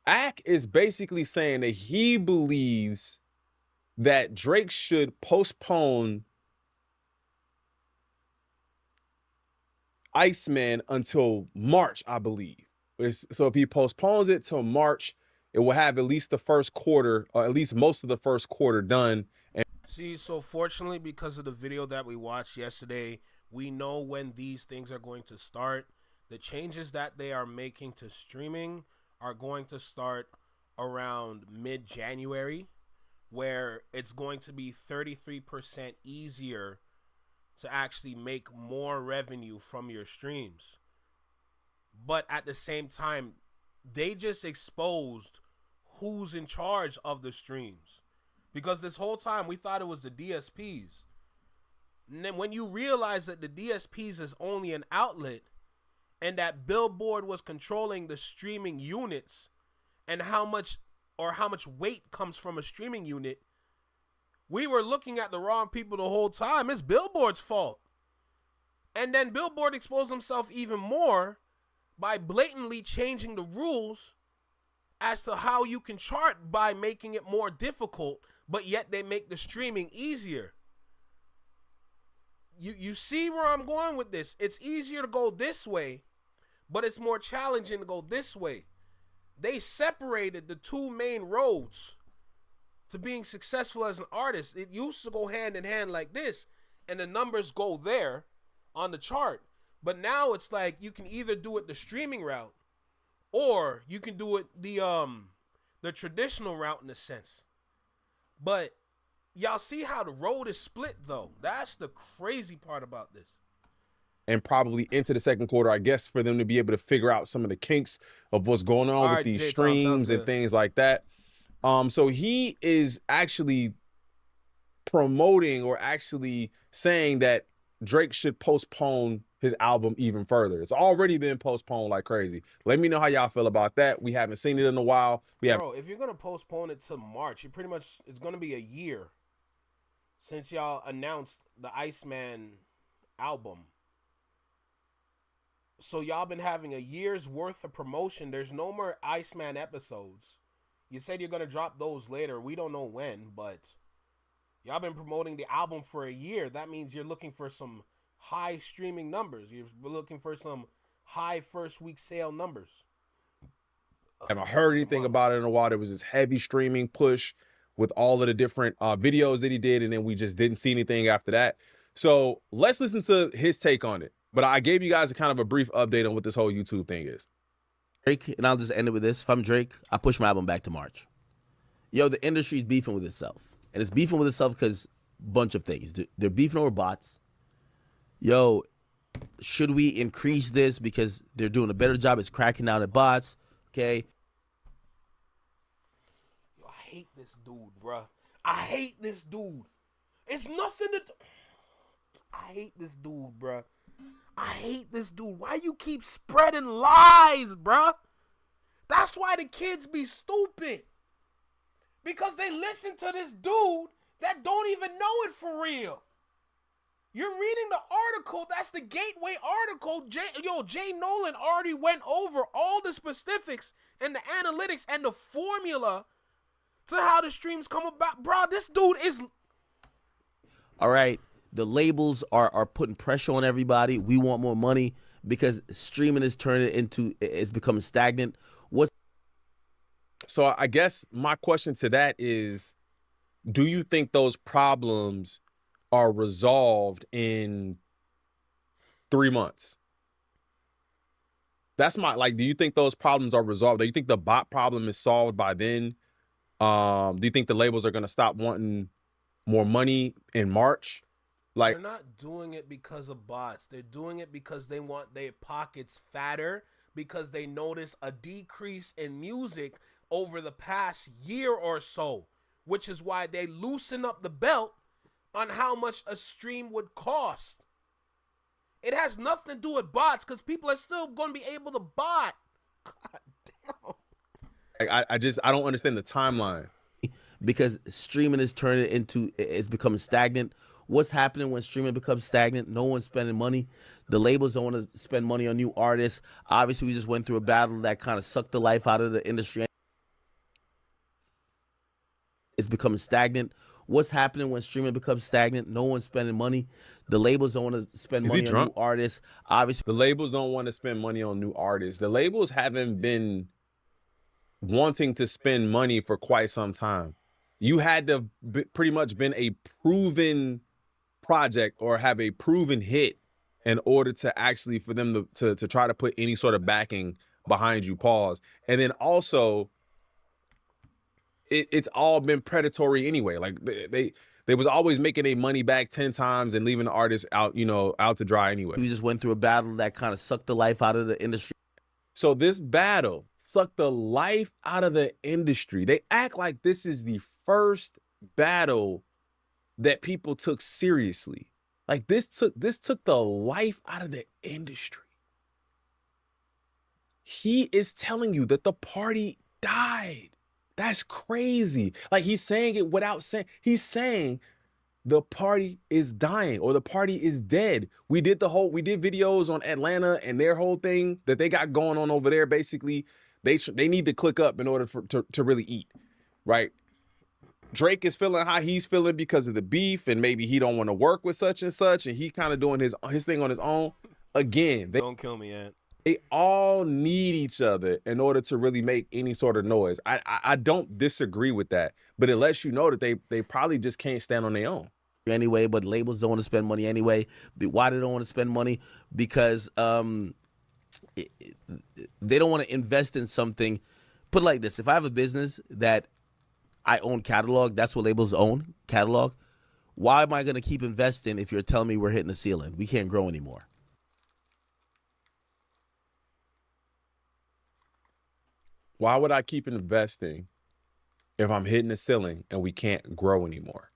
Ack is basically saying that he believes that Drake should postpone Iceman until March, I believe. So if he postpones it till March, it will have at least the first quarter, or at least most of the first quarter done. And see, so fortunately, because of the video that we watched yesterday, we know when these things are going to start. The changes that they are making to streaming are going to start around mid-January, where it's going to be 33% easier to actually make more revenue from your streams. But at the same time, they just exposed who's in charge of the streams. Because this whole time we thought it was the DSPs. And then when you realize that the DSPs is only an outlet and that Billboard was controlling the streaming units and how much weight comes from a streaming unit, we were looking at the wrong people the whole time. It's Billboard's fault. And then Billboard exposed himself even more by blatantly changing the rules as to how you can chart by making it more difficult, but yet they make the streaming easier. You see where I'm going with this? It's easier to go this way, but it's more challenging to go this way. They separated the two main roads to being successful as an artist. It used to go hand in hand like this, and the numbers go there on the chart. But now it's like you can either do it the streaming route, or you can do it the traditional route in a sense. But y'all see how the road is split, though. That's the crazy part about this. And probably into the second quarter, I guess, for them to be able to figure out some of the kinks of what's going on with these streams and things like that. So he is actually promoting or actually saying that Drake should postpone his album even further. It's already been postponed like crazy. Let me know how y'all feel about that. We haven't seen it in a while. Bro, if you're going to postpone it to March, it pretty much it's going to be a year since y'all announced the Iceman album. So y'all been having a year's worth of promotion. There's no more Iceman episodes. You said you're going to drop those later. We don't know when, but y'all been promoting the album for a year. That means you're looking for some high streaming numbers. You're looking for some high first week sale numbers. I haven't heard anything about it in a while. There was this heavy streaming push with all of the different videos that he did, and then we just didn't see anything after that. So let's listen to his take on it. But I gave you guys a kind of a brief update on what this whole YouTube thing is. Drake, and I'll just end it with this. If I'm Drake, I push my album back to March. Yo, the industry's beefing with itself. And it's beefing with itself because a bunch of things. They're beefing over bots. Yo, should we increase this because they're doing a better job? It's cracking down at bots. Okay. Yo, I hate this dude, bruh. I hate this dude. It's nothing to... I hate this dude, bruh. I hate this dude. Why you keep spreading lies, bruh? That's why the kids be stupid. Because they listen to this dude that don't even know it for real. You're reading the article. That's the Gateway article. Jay Nolan already went over all the specifics and the analytics and the formula to how the streams come about. Bro, this dude is... All right. The labels are putting pressure on everybody. We want more money because streaming is turning into, it's becoming stagnant. So I guess my question to that is, do you think those problems are resolved in 3 months? That's my, like, do you think those problems are resolved? Do you think the bot problem is solved by then? Do you think the labels are going to stop wanting more money in March? Like, they're not doing it because of bots. They're doing it because they want their pockets fatter, because they notice a decrease in music over the past year or so, which is why they loosen up the belt on how much a stream would cost. It has nothing to do with bots because people are still going to be able to bot. God damn. I don't understand the timeline. because streaming is turning into, it's becoming stagnant. What's happening when streaming becomes stagnant? No one's spending money. The labels don't want to spend money on new artists. Obviously, we just went through a battle that kind of sucked the life out of the industry. It's becoming stagnant. What's happening when streaming becomes stagnant? No one's spending money. The labels don't want to spend money on new artists. Obviously, the labels don't want to spend money on new artists. The labels haven't been wanting to spend money for quite some time. You had to pretty much been a proven project or have a proven hit in order to actually for them to try to put any sort of backing behind you. Pause. And then also, it's all been predatory anyway. Like they was always making their money back 10 times and leaving the artist out, you know, out to dry anyway. we just went through a battle that kind of sucked the life out of the industry. So this battle sucked the life out of the industry. They act like this is the first battle that people took seriously. Like this took the life out of the industry. He is telling you that the party died. That's crazy. Like he's saying it without saying, he's saying the party is dying or the party is dead. We did videos on Atlanta and their whole thing that they got going on over there. Basically, they need to click up in order to really eat, right? Drake is feeling how he's feeling because of the beef and maybe he don't want to work with such and such and he kind of doing his thing on his own. Again, Don't kill me, Ant. They all need each other in order to really make any sort of noise. I don't disagree with that, but it lets you know that they probably just can't stand on their own. Anyway, but labels don't want to spend money anyway. Why they don't want to spend money? Because they don't want to invest in something. Put it like this: if I have a business that I own catalog, that's what labels own, catalog. Why am I going to keep investing if you're telling me we're hitting the ceiling? We can't grow anymore. Why would I keep investing if I'm hitting the ceiling and we can't grow anymore?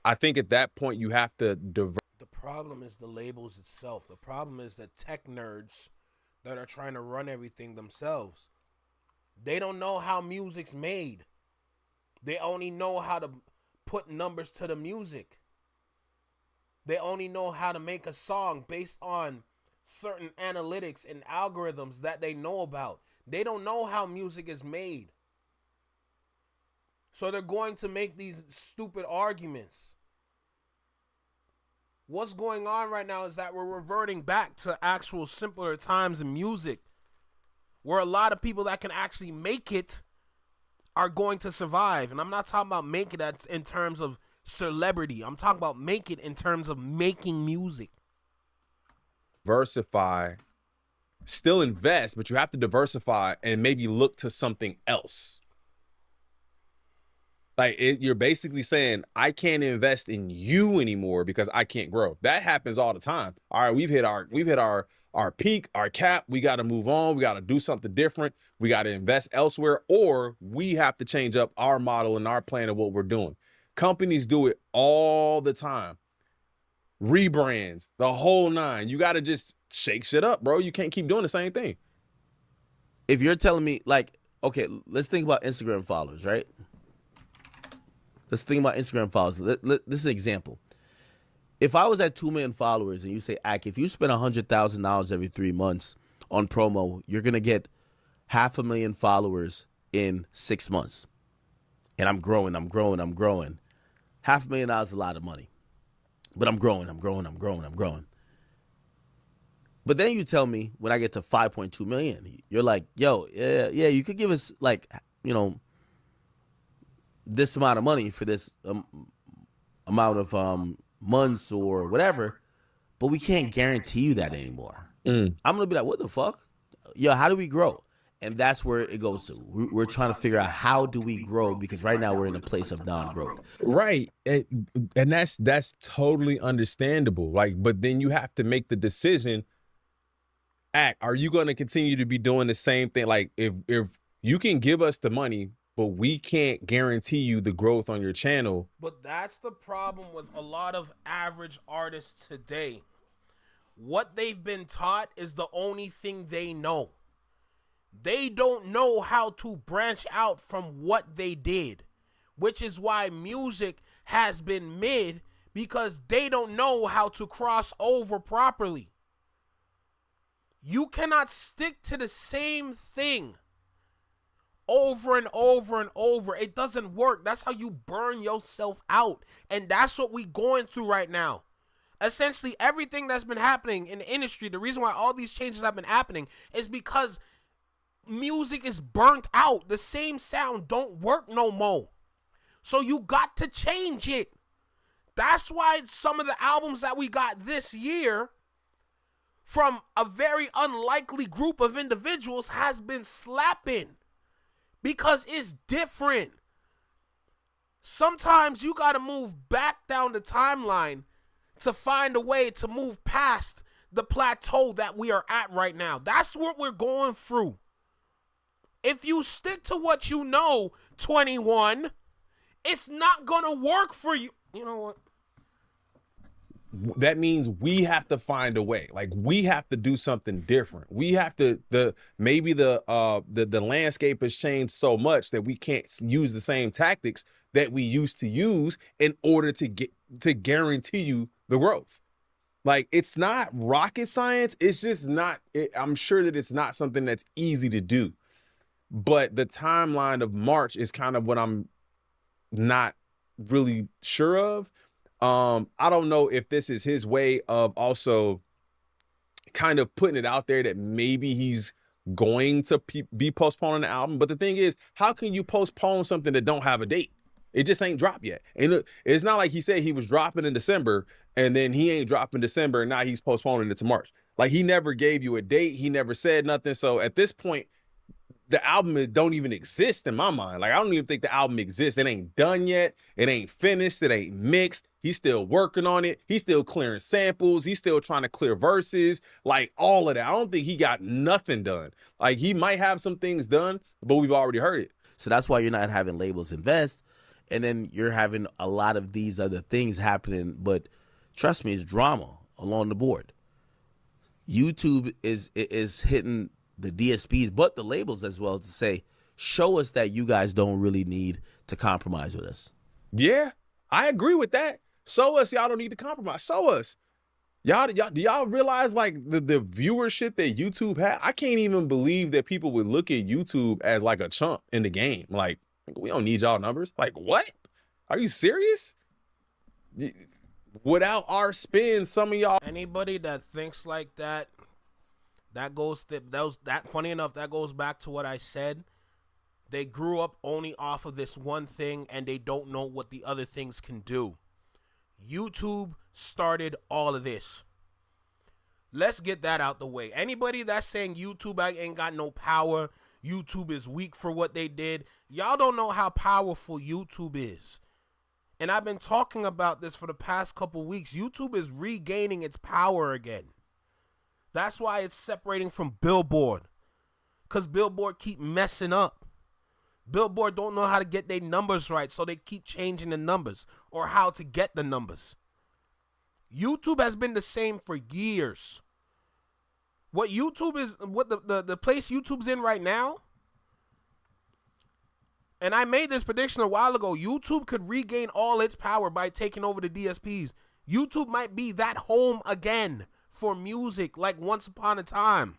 I think at that point you have to divert. The problem is the labels itself. The problem is the tech nerds that are trying to run everything themselves. They don't know how music's made. They only know how to put numbers to the music. They only know how to make a song based on certain analytics and algorithms that they know about. They don't know how music is made. So they're going to make these stupid arguments. What's going on right now is that we're reverting back to actual simpler times in music, where a lot of people that can actually make it are going to survive. And I'm not talking about make it in terms of celebrity. I'm talking about make it in terms of making music. Diversify, still invest, but you have to diversify and maybe look to something else. Like you're basically saying, I can't invest in you anymore because I can't grow. That happens all the time. All right, we've hit our peak, our cap. We got to move on. We got to do something different. We got to invest elsewhere, or we have to change up our model and our plan of what we're doing. Companies do it all the time. Rebrands, the whole nine. You got to just shake shit up, bro. You can't keep doing the same thing. If you're telling me, like, okay, let's think about Instagram followers, right? Let's think about Instagram followers. This is an example. If I was at 2 million followers and you say, Ak, if you spend $100,000 every 3 months on promo, you're going to get 500,000 followers in 6 months. And I'm growing. $500,000 is a lot of money. But I'm growing. But then you tell me when I get to 5.2 million, you're like, yo, yeah, you could give us like, you know, this amount of money for this amount of months or whatever, but we can't guarantee you that anymore. I'm going to be like, what the fuck? Yo, how do we grow? And that's where it goes to. We're trying to figure out how do we grow, because right now we're in a place of non-growth. Right. And that's totally understandable. Like, but then you have to make the decision, are you going to continue to be doing the same thing? Like if you can give us the money, but we can't guarantee you the growth on your channel. But that's the problem with a lot of average artists today. What they've been taught is the only thing they know. They don't know how to branch out from what they did, which is why music has been mid, because they don't know how to cross over properly. You cannot stick to the same thing over and over and over. It doesn't work. That's how you burn yourself out. And that's what we're going through right now. Essentially, everything that's been happening in the industry, the reason why all these changes have been happening is because music is burnt out. The same sound don't work no more. So you got to change it. That's why some of the albums that we got this year from a very unlikely group of individuals has been slapping, because it's different. Sometimes you got to move back down the timeline to find a way to move past the plateau that we are at right now. That's what we're going through. If you stick to what you know, 21, it's not going to work for you. You know what? That means we have to find a way. Like, we have to do something different. We have to, maybe the landscape has changed so much that we can't use the same tactics that we used to use in order to guarantee you the growth. Like, it's not rocket science. It's just not, I'm sure that it's not something that's easy to do. But the timeline of March is kind of what I'm not really sure of. I don't know if this is his way of also kind of putting it out there that maybe he's going to be postponing the album. But the thing is, how can you postpone something that don't have a date? It just ain't dropped yet. And look, it's not like he said he was dropping in December and then he ain't dropping in December and now he's postponing it to March. Like, he never gave you a date. He never said nothing. So at this point, the album don't even exist in my mind. Like, I don't even think the album exists. It ain't done yet. It ain't finished. It ain't mixed. He's still working on it. He's still clearing samples. He's still trying to clear verses, like all of that. I don't think he got nothing done. Like, he might have some things done, but we've already heard it. So that's why you're not having labels invest. And then you're having a lot of these other things happening. But trust me, it's drama along the board. YouTube is hitting the DSPs, but the labels as well, to say, show us that you guys don't really need to compromise with us. Yeah, I agree with that. Show us y'all don't need to compromise. Show us. Y'all, do y'all realize, like, the viewership that YouTube had? I can't even believe that people would look at YouTube as like a chump in the game. Like, we don't need y'all numbers. Like, what? Are you serious? Without our spin, some of y'all. Anybody that thinks like that, funny enough, that goes back to what I said. They grew up only off of this one thing and they don't know what the other things can do. YouTube started all of this. Let's get that out the way. Anybody that's saying YouTube ain't got no power, YouTube is weak for what they did, y'all don't know how powerful YouTube is. And I've been talking about this for the past couple weeks. YouTube is regaining its power again. That's why it's separating from Billboard, because Billboard keep messing up. Billboard don't know how to get their numbers right, so they keep changing the numbers or how to get the numbers. YouTube has been the same for years. What YouTube is, what the place YouTube's in right now, and I made this prediction a while ago, YouTube could regain all its power by taking over the DSPs. YouTube might be that home again for music, like once upon a time,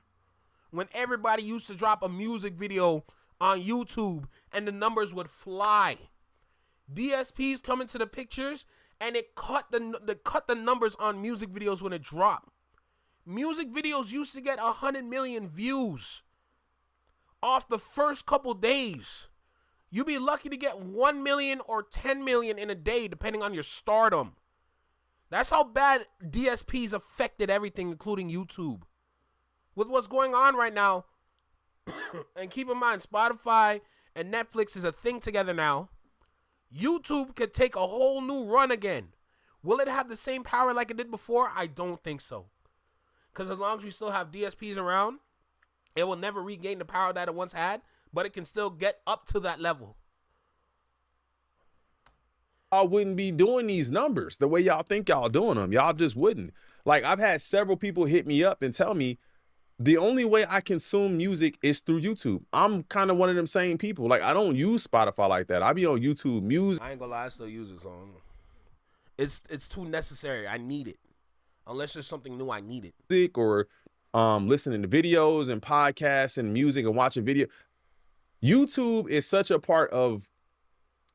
when everybody used to drop a music video on YouTube and the numbers would fly. DSPs come into the pictures and it cut the numbers on music videos when it dropped. Music videos used to get 100 million views off the first couple days. You'd be lucky to get 1 million or 10 million in a day, depending on your stardom. That's how bad DSPs affected everything, including YouTube. With what's going on right now, and keep in mind, Spotify and Netflix is a thing together now, YouTube could take a whole new run again. Will it have the same power like it did before? I don't think so. Because as long as we still have DSPs around, it will never regain the power that it once had, but it can still get up to that level. I wouldn't be doing these numbers the way y'all think y'all doing them. Y'all just wouldn't. Like, I've had several people hit me up and tell me, the only way I consume music is through YouTube. I'm kind of one of them same people. Like, I don't use Spotify like that. I be on YouTube Music. I ain't gonna lie, I still use it, so it's too necessary. I need it. Unless there's something new, I need it. Or listening to videos and podcasts and music and watching video. YouTube is such a part of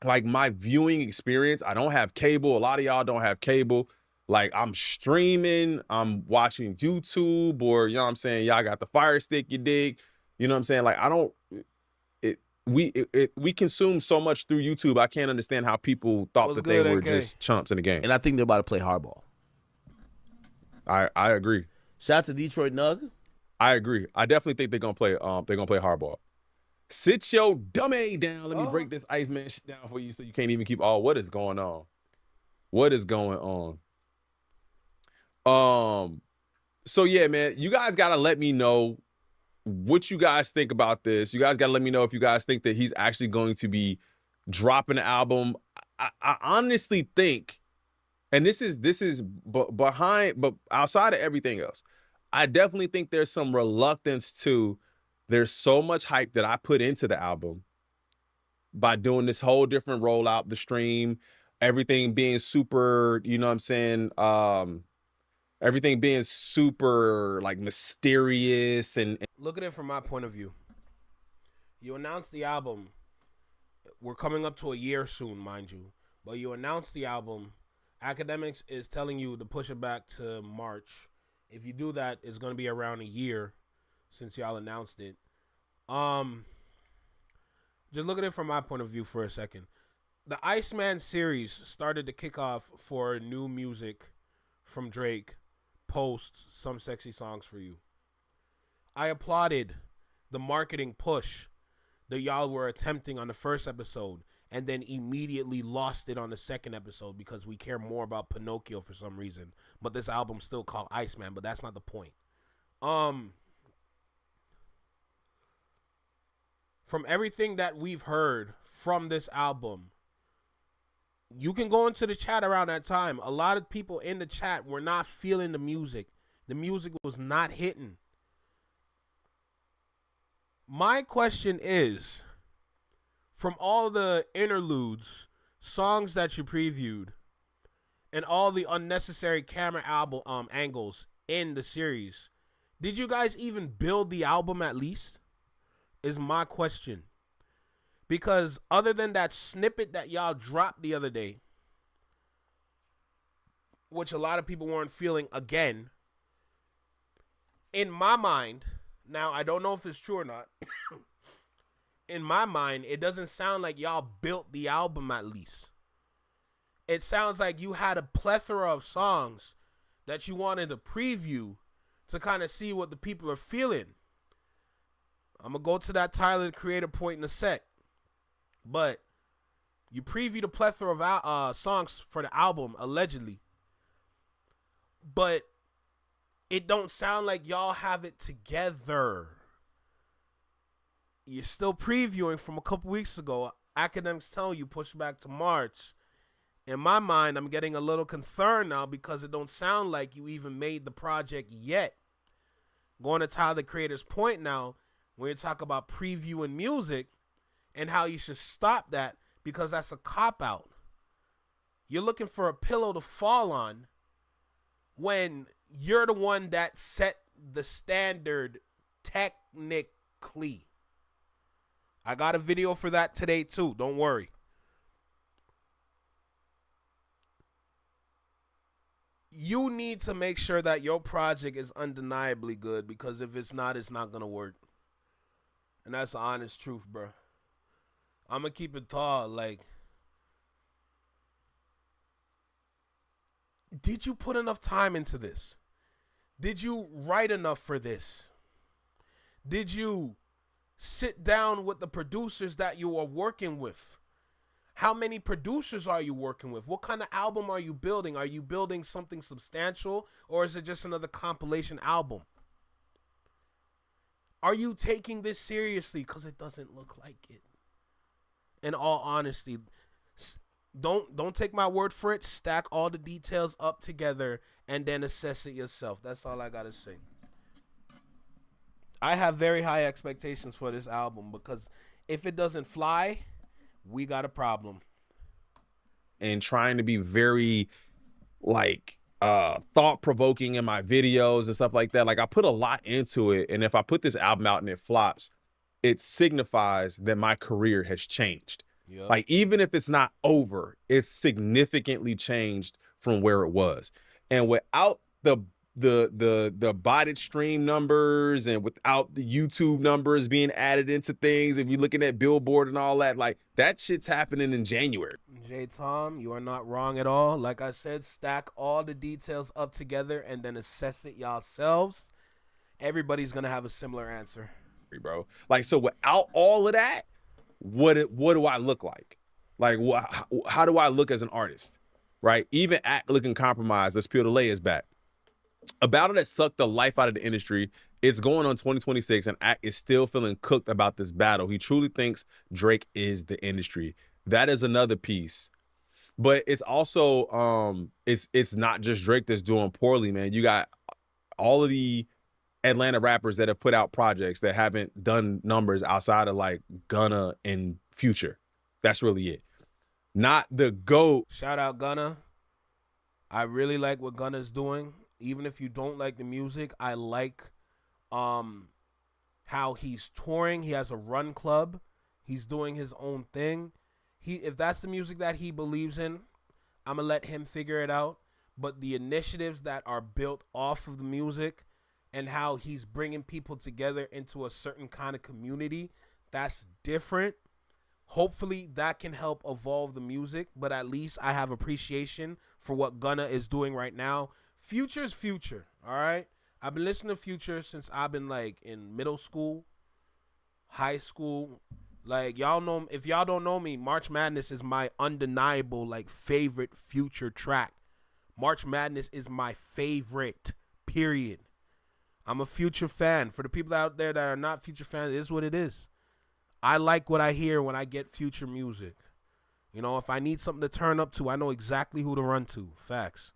like my viewing experience. I don't have cable. A lot of y'all don't have cable. Like, I'm streaming, I'm watching YouTube, or, you know what I'm saying, y'all got the Fire Stick, you dig? You know what I'm saying? Like, we consume so much through YouTube. I can't understand how people thought that they were just chumps in the game. And I think they're about to play hardball. I agree. Shout out to Detroit Nug. I agree. I definitely think they're gonna play hardball. Sit your dumb A down. Let me break this Iceman shit down for you so you can't even keep all. What is going on? What is going on? So yeah, man, you guys gotta let me know what you guys think about this. You guys gotta let me know if you guys think that he's actually going to be dropping an album. I honestly think, and this is behind, but outside of everything else, I definitely think there's some reluctance to. There's so much hype that I put into the album by doing this whole different rollout, the stream, everything being super, you know what I'm saying? Everything being super like mysterious and look at it from my point of view. You announced the album. We're coming up to a year soon, mind you. But you announced the album. Academics is telling you to push it back to March. If you do that, it's going to be around a year since y'all announced it. Just look at it from my point of view for a second. The Iceman series started to kick off for new music from Drake post Some Sexy Songs for You. I applauded the marketing push that y'all were attempting on the first episode and then immediately lost it on the second episode because we care more about Pinocchio for some reason. But this album's still called Iceman, but that's not the point. From everything that we've heard from this album, you can go into the chat around that time. A lot of people in the chat were not feeling the music. The music was not hitting. My question is, from all the interludes, songs that you previewed, and all the unnecessary camera angles in the series, did you guys even build the album at least? Is my question. Because other than that snippet that y'all dropped the other day, which a lot of people weren't feeling again, in my mind, now I don't know if it's true or not, in my mind, it doesn't sound like y'all built the album at least. It sounds like you had a plethora of songs that you wanted to preview to kind of see what the people are feeling. I'm going to go to that Tyler, the Creator point in a sec. But you previewed a plethora of songs for the album, allegedly. But it don't sound like y'all have it together. You're still previewing from a couple weeks ago. Academics telling you push back to March. In my mind, I'm getting a little concerned now because it don't sound like you even made the project yet. Going to Tyler, the Creator's point now, when you talk about previewing music and how you should stop that because that's a cop-out. You're looking for a pillow to fall on when you're the one that set the standard technically. I got a video for that today too. Don't worry. You need to make sure that your project is undeniably good because if it's not going to work. And that's the honest truth, bro. I'm going to keep it tall. Like, did you put enough time into this? Did you write enough for this? Did you sit down with the producers that you are working with? How many producers are you working with? What kind of album are you building? Are you building something substantial or is it just another compilation album? Are you taking this seriously? Because it doesn't look like it. In all honesty, don't take my word for it. Stack all the details up together and then assess it yourself. That's all I got to say. I have very high expectations for this album because if it doesn't fly, we got a problem. And trying to be very like thought-provoking in my videos and stuff like that. Like I put a lot into it, and if I put this album out and it flops, it signifies that my career has changed. Yep. Like even if it's not over, it's significantly changed from where it was. And without the botted stream numbers and without the YouTube numbers being added into things, if you're looking at Billboard and all that, like that shit's happening in January. J. Tom, you are not wrong at all. Like I said, stack all the details up together and then assess it yourselves. Everybody's gonna have a similar answer, bro. Like, so without all of that, what do I look like? Like, how do I look as an artist, right? Even Act looking compromised. Let's peel the layers back. A battle that sucked the life out of the industry. It's going on 2026, and Act is still feeling cooked about this battle. He truly thinks Drake is the industry. That is another piece. But it's also it's not just Drake that's doing poorly, man. You got all of the Atlanta rappers that have put out projects that haven't done numbers outside of like Gunna and Future. That's really it. Not the GOAT. Shout out Gunna. I really like what Gunna's doing. Even if you don't like the music, I like how he's touring. He has a run club. He's doing his own thing. If that's the music that he believes in, I'm gonna let him figure it out. But the initiatives that are built off of the music and how he's bringing people together into a certain kind of community, that's different. Hopefully that can help evolve the music, but at least I have appreciation for what Gunna is doing right now. Future's Future, all right? I've been listening to Future since I've been like in middle school, high school. Like y'all know, if y'all don't know me, March Madness is my undeniable like favorite Future track. March Madness is my favorite, period. I'm a Future fan. For the people out there that are not Future fans, it is what it is. I like what I hear when I get Future music. You know, if I need something to turn up to, I know exactly who to run to. Facts.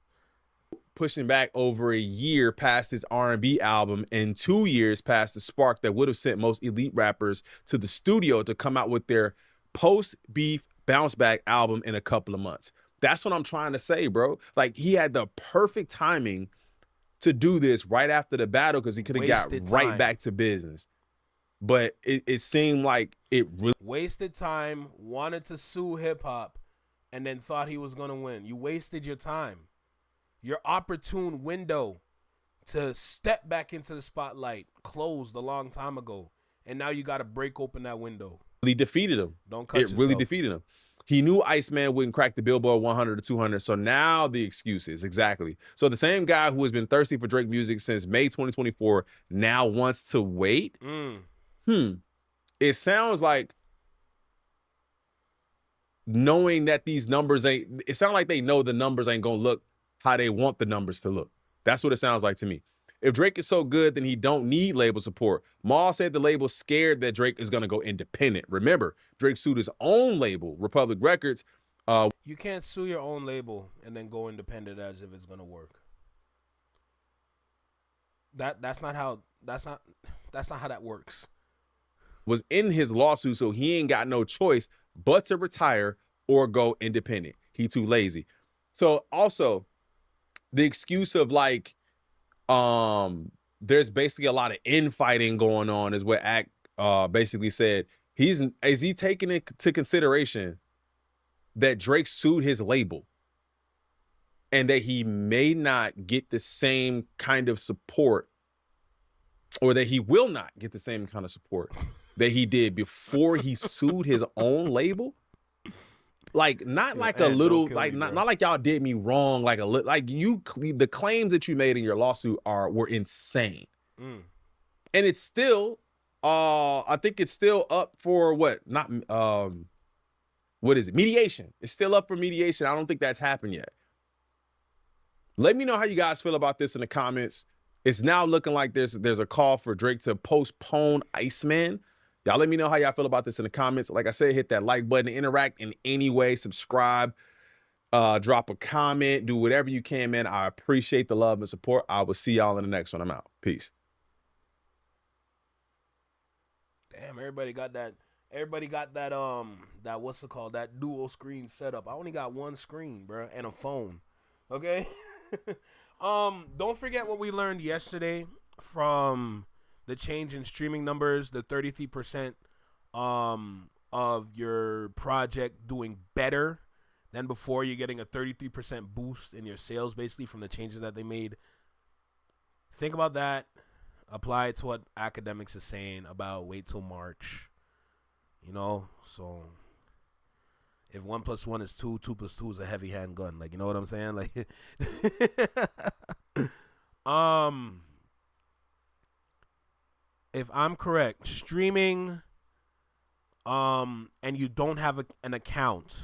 Pushing back over a year past his R&B album and 2 years past the spark that would have sent most elite rappers to the studio to come out with their post-beef bounce back album in a couple of months. That's what I'm trying to say, bro. Like, he had the perfect timing to do this right after the battle because he could have got right back to business. But it seemed like it really wasted time, wanted to sue hip-hop, and then thought he was going to win. You wasted your time. Your opportune window to step back into the spotlight closed a long time ago, and now you got to break open that window. Really defeated him. Don't cut yourself. Really defeated him. He knew Iceman wouldn't crack the Billboard 100 or 200, so now the excuses, exactly. So the same guy who has been thirsty for Drake music since May 2024 now wants to wait? It sounds like knowing that these numbers ain't, it sounds like they know the numbers ain't gonna look how they want the numbers to look. That's what it sounds like to me. If Drake is so good, then he don't need label support. Maul said the label's scared that Drake is going to go independent. Remember, Drake sued his own label, Republic Records. You can't sue your own label and then go independent as if it's going to work. That's not how that works. Was in his lawsuit, so he ain't got no choice but to retire or go independent. He too lazy. So also, the excuse of like, there's basically a lot of infighting going on is what Act basically said. Is he taking into consideration that Drake sued his label and that he may not get the same kind of support, or that he will not get the same kind of support that he did before he sued his own label? Like, not like a little, like not like y'all did me wrong. Like the claims that you made in your lawsuit were insane, and it's still, I think it's still up for what is it? Mediation. It's still up for mediation. I don't think that's happened yet. Let me know how you guys feel about this in the comments. It's now looking like there's a call for Drake to postpone Iceman. Y'all let me know how y'all feel about this in the comments. Like I said, hit that like button, interact in any way, subscribe, drop a comment, do whatever you can, man. I appreciate the love and support. I will see y'all in the next one. I'm out. Peace. Damn, everybody got that. Everybody got that. That what's it called? That dual screen setup. I only got one screen, bro, and a phone. Okay. Don't forget what we learned yesterday from the change in streaming numbers. The 33% of your project doing better than before. You're getting a 33% boost in your sales, basically from the changes that they made. Think about that. Apply it to what academics is saying about wait till March. You know, so if 1 + 1 is 2, 2 + 2 is a heavy handgun. Like, you know what I'm saying? Like, if I'm correct, streaming, and you don't have an account,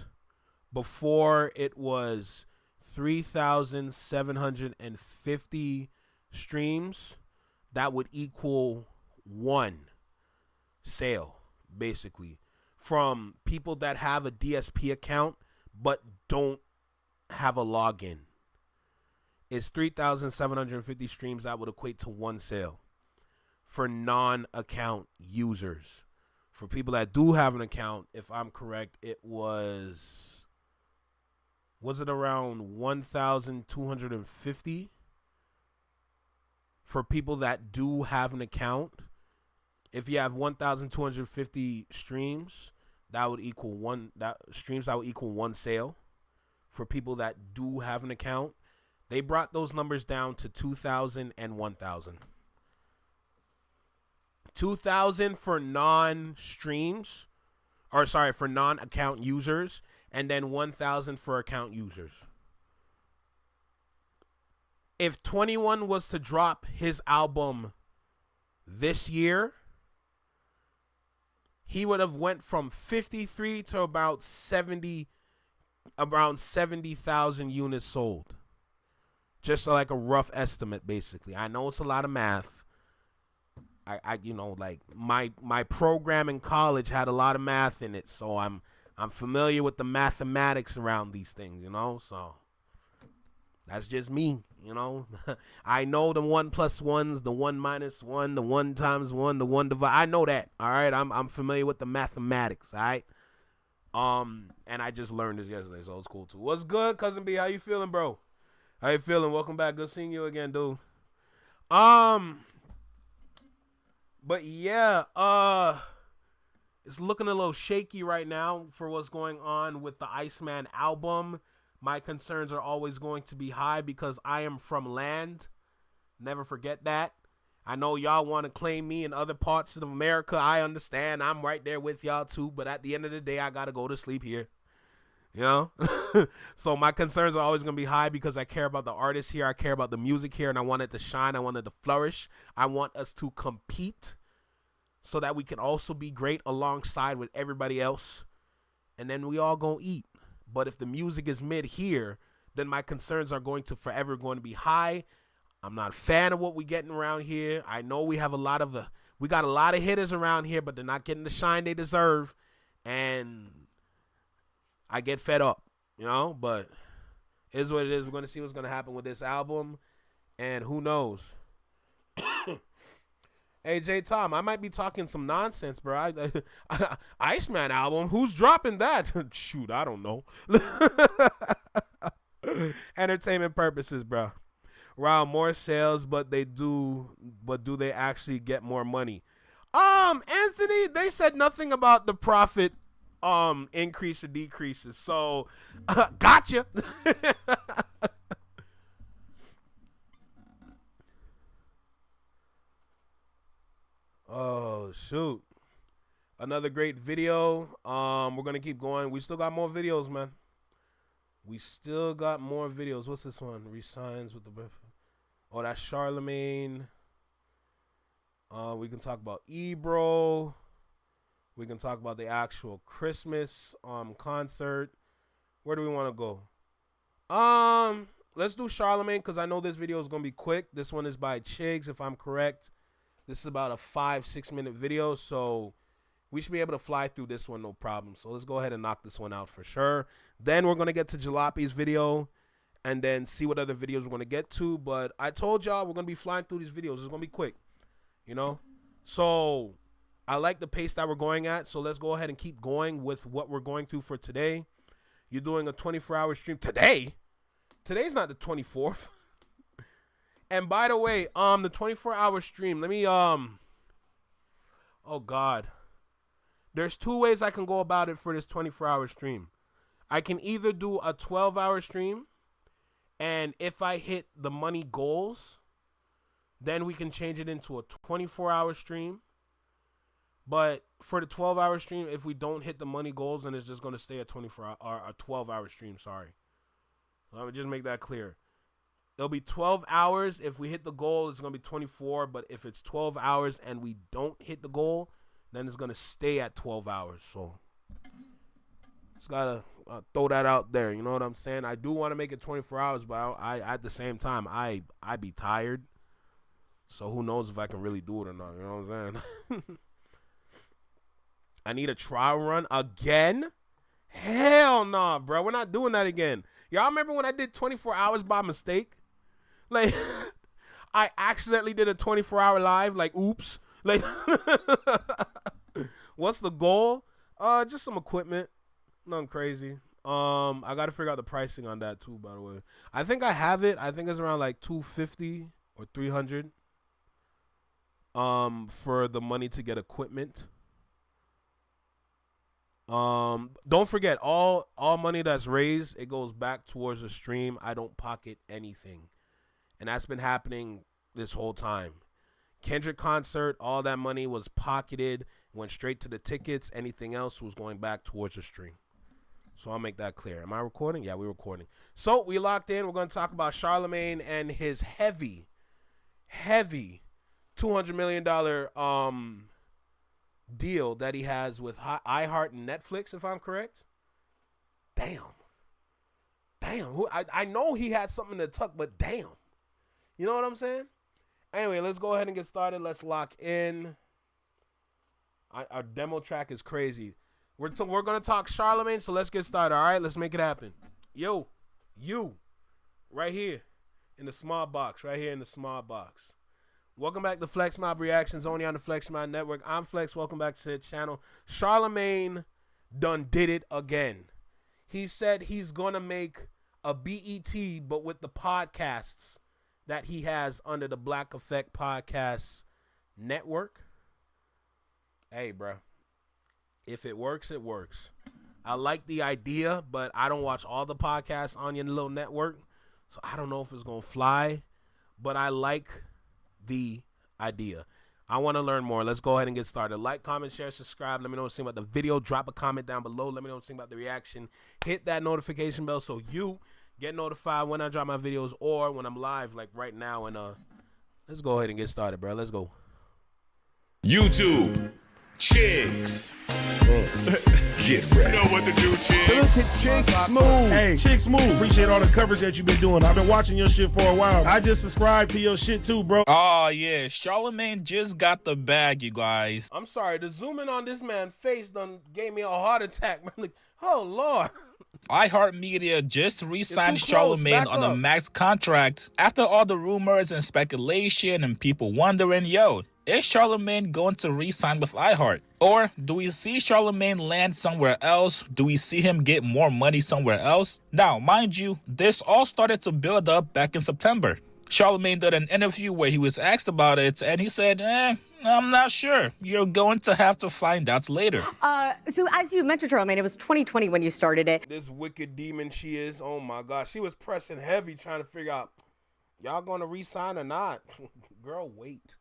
before it was 3,750 streams, that would equal 1 sale. Basically, from people that have a DSP account but don't have a login. It's 3,750 streams. That would equate to 1 sale for non-account users. For people that do have an account, if I'm correct, it was it around 1,250 for people that do have an account. If you have 1,250 streams, that would equal 1 sale for people that do have an account. They brought those numbers down to 2,000 and 1,000. 2,000 for non-streams, or sorry, for non-account users, and then 1,000 for account users. If 21 was to drop his album this year, he would have went from 53 to about 70, around 70,000 units sold. Just like a rough estimate, basically. I know it's a lot of math. I you know, like my program in college had a lot of math in it, so I'm familiar with the mathematics around these things, you know. So that's just me, you know. I know the 1 + 1s, the 1 - 1, the 1 × 1, the 1 divide. I know that. All right, I'm familiar with the mathematics. All right. And I just learned this yesterday, so it's cool too. What's good, cousin B? How you feeling, bro? How you feeling? Welcome back. Good seeing you again, dude. But yeah, it's looking a little shaky right now for what's going on with the Iceman album. My concerns are always going to be high because I am from land. Never forget that. I know y'all want to claim me in other parts of America. I understand. I'm right there with y'all too. But at the end of the day, I got to go to sleep here. You know? So my concerns are always going to be high because I care about the artists here. I care about the music here. And I want it to shine. I want it to flourish. I want us to compete so that we can also be great alongside with everybody else. And then we all going to eat. But if the music is mid here, then my concerns are going to forever going to be high. I'm not a fan of what we're getting around here. I know we have we got a lot of hitters around here, but they're not getting the shine they deserve. And I get fed up, you know, but it is what it is. We're going to see what's going to happen with this album. And who knows? Hey, J Tom, I might be talking some nonsense, bro. Iceman album, who's dropping that? Shoot, I don't know. Entertainment purposes, bro. Wow, more sales, but do they actually get more money? Anthony, they said nothing about the profit increase or decreases. So, gotcha. Oh, shoot. Another great video. We're going to keep going. We still got more videos, man. We still got more videos. What's this one? Resigns with the... Oh, that's Charlemagne. We can talk about Ebro. We can talk about the actual Christmas concert. Where do we want to go? Let's do Charlemagne because I know this video is going to be quick. This one is by Chigs, if I'm correct. This is about a 5-6 minute video, so we should be able to fly through this one, no problem. So let's go ahead and knock this one out for sure. Then we're going to get to Jalape's video and then see what other videos we're going to get to. But I told y'all we're going to be flying through these videos. It's going to be quick, you know? So I like the pace that we're going at, so let's go ahead and keep going with what we're going through for today. You're doing a 24-hour stream today. Today's not the 24th. And by the way, the 24-hour stream, let me oh God. There's two ways I can go about it for this 24-hour stream. I can either do a 12-hour stream, and if I hit the money goals, then we can change it into a 24-hour stream. But for the 12-hour stream, if we don't hit the money goals, then it's just going to stay a 24 or a 12-hour stream, sorry. Let me just make that clear. It'll be 12 hours. If we hit the goal, it's going to be 24. But if it's 12 hours and we don't hit the goal, then it's going to stay at 12 hours. So just got to throw that out there. You know what I'm saying? I do want to make it 24 hours, but I at the same time, I be tired. So who knows if I can really do it or not. You know what I'm saying? I need a trial run again? Hell nah, bro. We're not doing that again. Y'all remember when I did 24 hours by mistake? Like, I accidentally did a 24-hour live. Like, oops. Like, what's the goal? Just some equipment. Nothing crazy. I got to figure out the pricing on that too, by the way. I think I have it. I think it's around like $250 or $300 for the money to get equipment. Don't forget, all money that's raised, it goes back towards the stream. I don't pocket anything. And that's been happening this whole time. Kendrick concert, all that money was pocketed, went straight to the tickets. Anything else was going back towards the stream. So I'll make that clear. Am I recording? Yeah, we're recording. So we locked in. We're going to talk about Charlemagne and his heavy $200 million deal that he has with iHeart and Netflix, if I'm correct. Damn. I know he had something to tuck, but damn. You know what I'm saying? Anyway, let's go ahead and get started. Let's lock in. Our demo track is crazy. We're going to talk Charlemagne, so let's get started, all right? Let's make it happen. Yo, you, right here in the small box, Welcome back to Flex Mob Reactions, only on the Flex Mob Network. I'm Flex. Welcome back to the channel. Charlemagne done did it again. He said he's going to make a BET, but with the podcasts that he has under the Black Effect Podcasts Network. Hey, bro. If it works, it works. I like the idea, but I don't watch all the podcasts on your little network, so I don't know if it's going to fly, but I like the idea. I want to learn more. Let's go ahead and get started. Like, comment, share, subscribe. Let me know what you think about the video. Drop a comment down below. Let me know what you think about the reaction. Hit that notification bell so you get notified when I drop my videos or when I'm live, like right now. And let's go ahead and get started, bro. Let's go. YouTube chicks. Get ready. You know what to do, chicks. Look at Chicks Smooth. Hey, Chicks Smooth. Appreciate all the coverage that you've been doing. I've been watching your shit for a while. I just subscribed to your shit too, bro. Oh, yeah. Charlemagne just got the bag, you guys. I'm sorry. The zoom in on this man's face done gave me a heart attack, man. Like, oh, Lord. HipHopMedia just re-signed Charlemagne on a max contract after all the rumors and speculation and people wondering, yo, is Charlemagne going to re-sign with iHeart? Or do we see Charlemagne land somewhere else? Do we see him get more money somewhere else? Now, mind you, this all started to build up back in September. Charlemagne did an interview where he was asked about it, and he said, I'm not sure. You're going to have to find out later. So as you mentioned, Charlemagne, it was 2020 when you started it. This wicked demon she is, oh my God. She was pressing heavy trying to figure out, y'all going to re-sign or not? Girl, wait.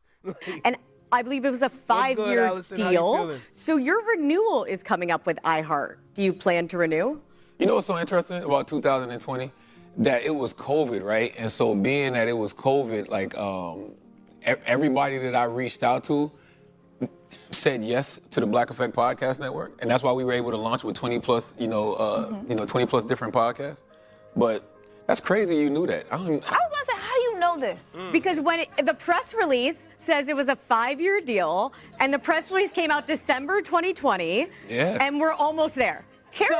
And I believe it was a 5-year deal. So your renewal is coming up with iHeart. Do you plan to renew? You know what's so interesting about 2020? That it was COVID, right? And so being that it was COVID, like everybody that I reached out to said yes to the Black Effect Podcast Network. And that's why we were able to launch with 20 plus, 20 plus different podcasts. But that's crazy you knew that. I was gonna say, how do you know this? Because when the press release says it was a 5-year deal, and the press release came out December 2020, and we're almost there. Carrie,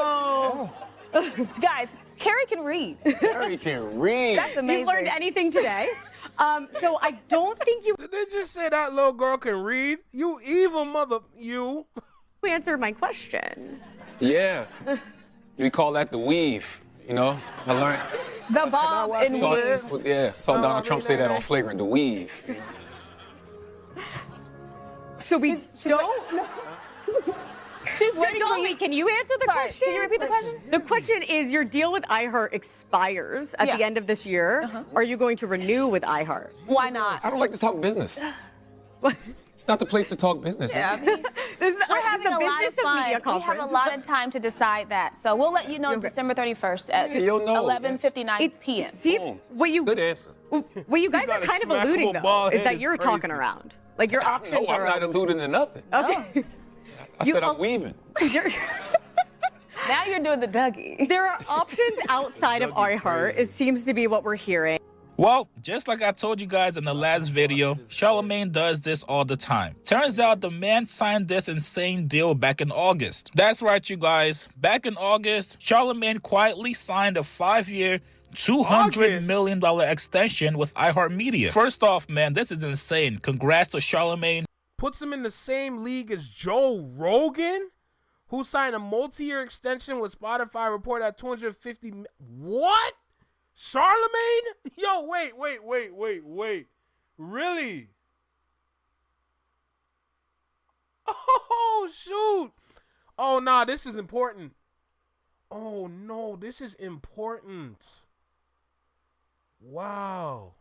guys, Carrie can read. Carrie can read. That's amazing. You learned anything today? So I don't think you Did they just say that little girl can read? You evil mother, you. answered my question. Yeah. We call that the weave, you know? I learned. The bomb and weave. Yeah, saw Donald Trump say that on Flagrant, the weave. You know? So we don't. She's waiting for you. Wait, can you answer the question? Can you repeat the question? The question is, your deal with iHeart expires at the end of this year. Are you going to renew with iHeart? Why not? I don't like to talk business. It's not the place to talk business. Yeah, I mean, we're having a lot of fun. Media We conference. have a lot of time to decide that. So we'll let you know December 31st at you'll know. 11:59 p.m. See, what you Good answer. what you guys are kind of smack alluding him a though ball is head that is you're crazy. talking around. Like your options No, I'm are. not alluding to nothing. Okay. I said I'm weaving. Now you're doing the Dougie. There are options outside of iHeart. It seems to be what we're hearing. Well, just like I told you guys in the last video, Charlamagne does this all the time. Turns out the man signed this insane deal back in August. That's right, you guys. Back in August, Charlamagne quietly signed a 5-year, $200 million extension with HipHopMedia. First off, man, this is insane. Congrats to Charlamagne. Puts him in the same league as Joe Rogan, who signed a multi-year extension with Spotify, reported at 250. What? Charlamagne? Yo, wait. Really? Oh, shoot. Oh, nah, this is important. Oh, no, this is important. Wow.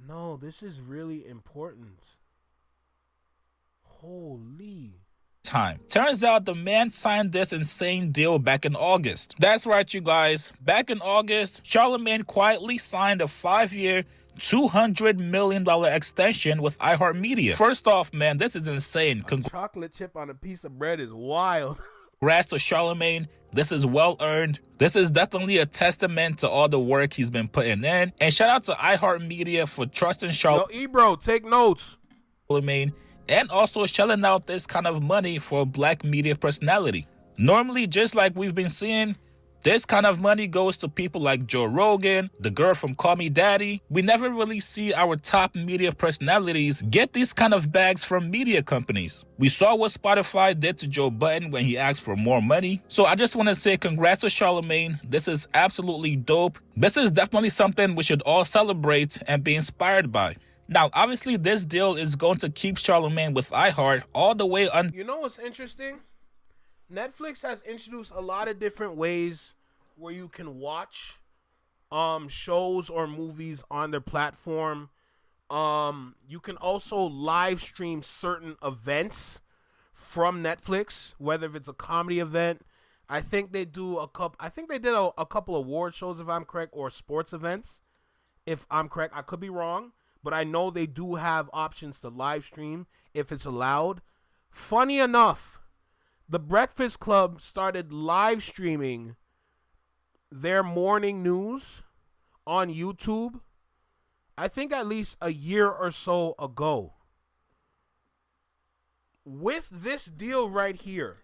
No, this is really important. Holy. Time. Turns out the man signed this insane deal back in August. That's right, you guys. Back in August, Charlamagne quietly signed a 5-year, $200 million extension with HipHopMedia. First off, man, this is insane. Chocolate chip on a piece of bread is wild. Congrats to Charlamagne. This is well earned. This is definitely a testament to all the work he's been putting in. And shout out to HipHopMedia for trusting Yo, E-bro, take notes. Charlamagne and also shelling out this kind of money for a black media personality. Normally, just like we've been seeing, this kind of money goes to people like Joe Rogan, the girl from Call Me Daddy. We never really see our top media personalities get these kind of bags from media companies. We saw what Spotify did to Joe Budden when he asked for more money. So I just want to say congrats to Charlamagne. This is absolutely dope. This is definitely something we should all celebrate and be inspired by. Now, obviously, this deal is going to keep Charlamagne with iHeart all the way on. You know what's interesting? Netflix has introduced a lot of different ways where you can watch shows or movies on their platform. You can also live stream certain events from Netflix, whether if it's a comedy event. I think they do a couple. I think they did a couple award shows, if I'm correct, or sports events, if I'm correct. I could be wrong. But I know they do have options to live stream if it's allowed. Funny enough, The Breakfast Club started live streaming their morning news on YouTube, I think at least a year or so ago. With this deal right here,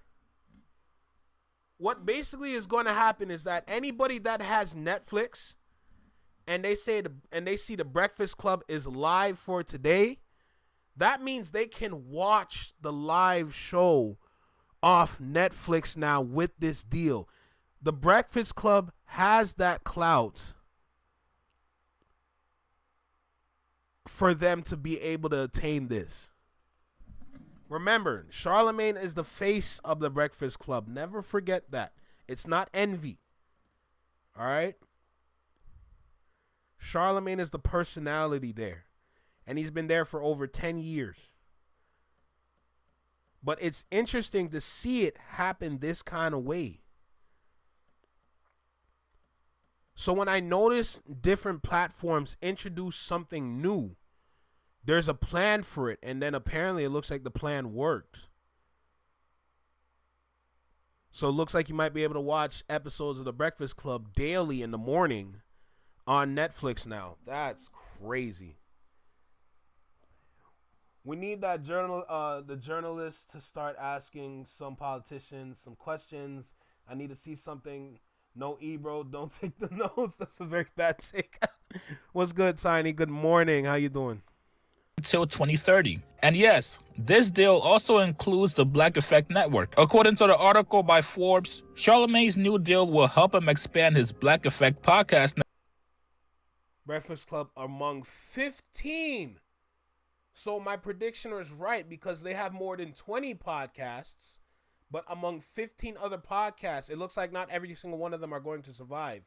what basically is going to happen is that anybody that has Netflix and they see the Breakfast Club is live for today, that means they can watch the live show off Netflix now with this deal. The Breakfast Club has that clout for them to be able to attain this. Remember, Charlamagne is the face of the Breakfast Club. Never forget that. It's not envy. All right? Charlamagne is the personality there. And he's been there for over 10 years. But it's interesting to see it happen this kind of way. So when I notice different platforms introduce something new, there's a plan for it. And then apparently it looks like the plan worked. So it looks like you might be able to watch episodes of The Breakfast Club daily in the morning on Netflix now. That's crazy. We need that the journalists to start asking some politicians some questions. I need to see something No, bro, don't take the notes. That's a very bad take. What's good, Tiny? Good morning. How you doing? Until 2030. And yes, this deal also includes the Black Effect Network. According to the article by Forbes, Charlamagne's new deal will help him expand his Black Effect podcast network. Breakfast Club among 15. So my prediction was right because they have more than 20 podcasts. But among 15 other podcasts, it looks like not every single one of them are going to survive.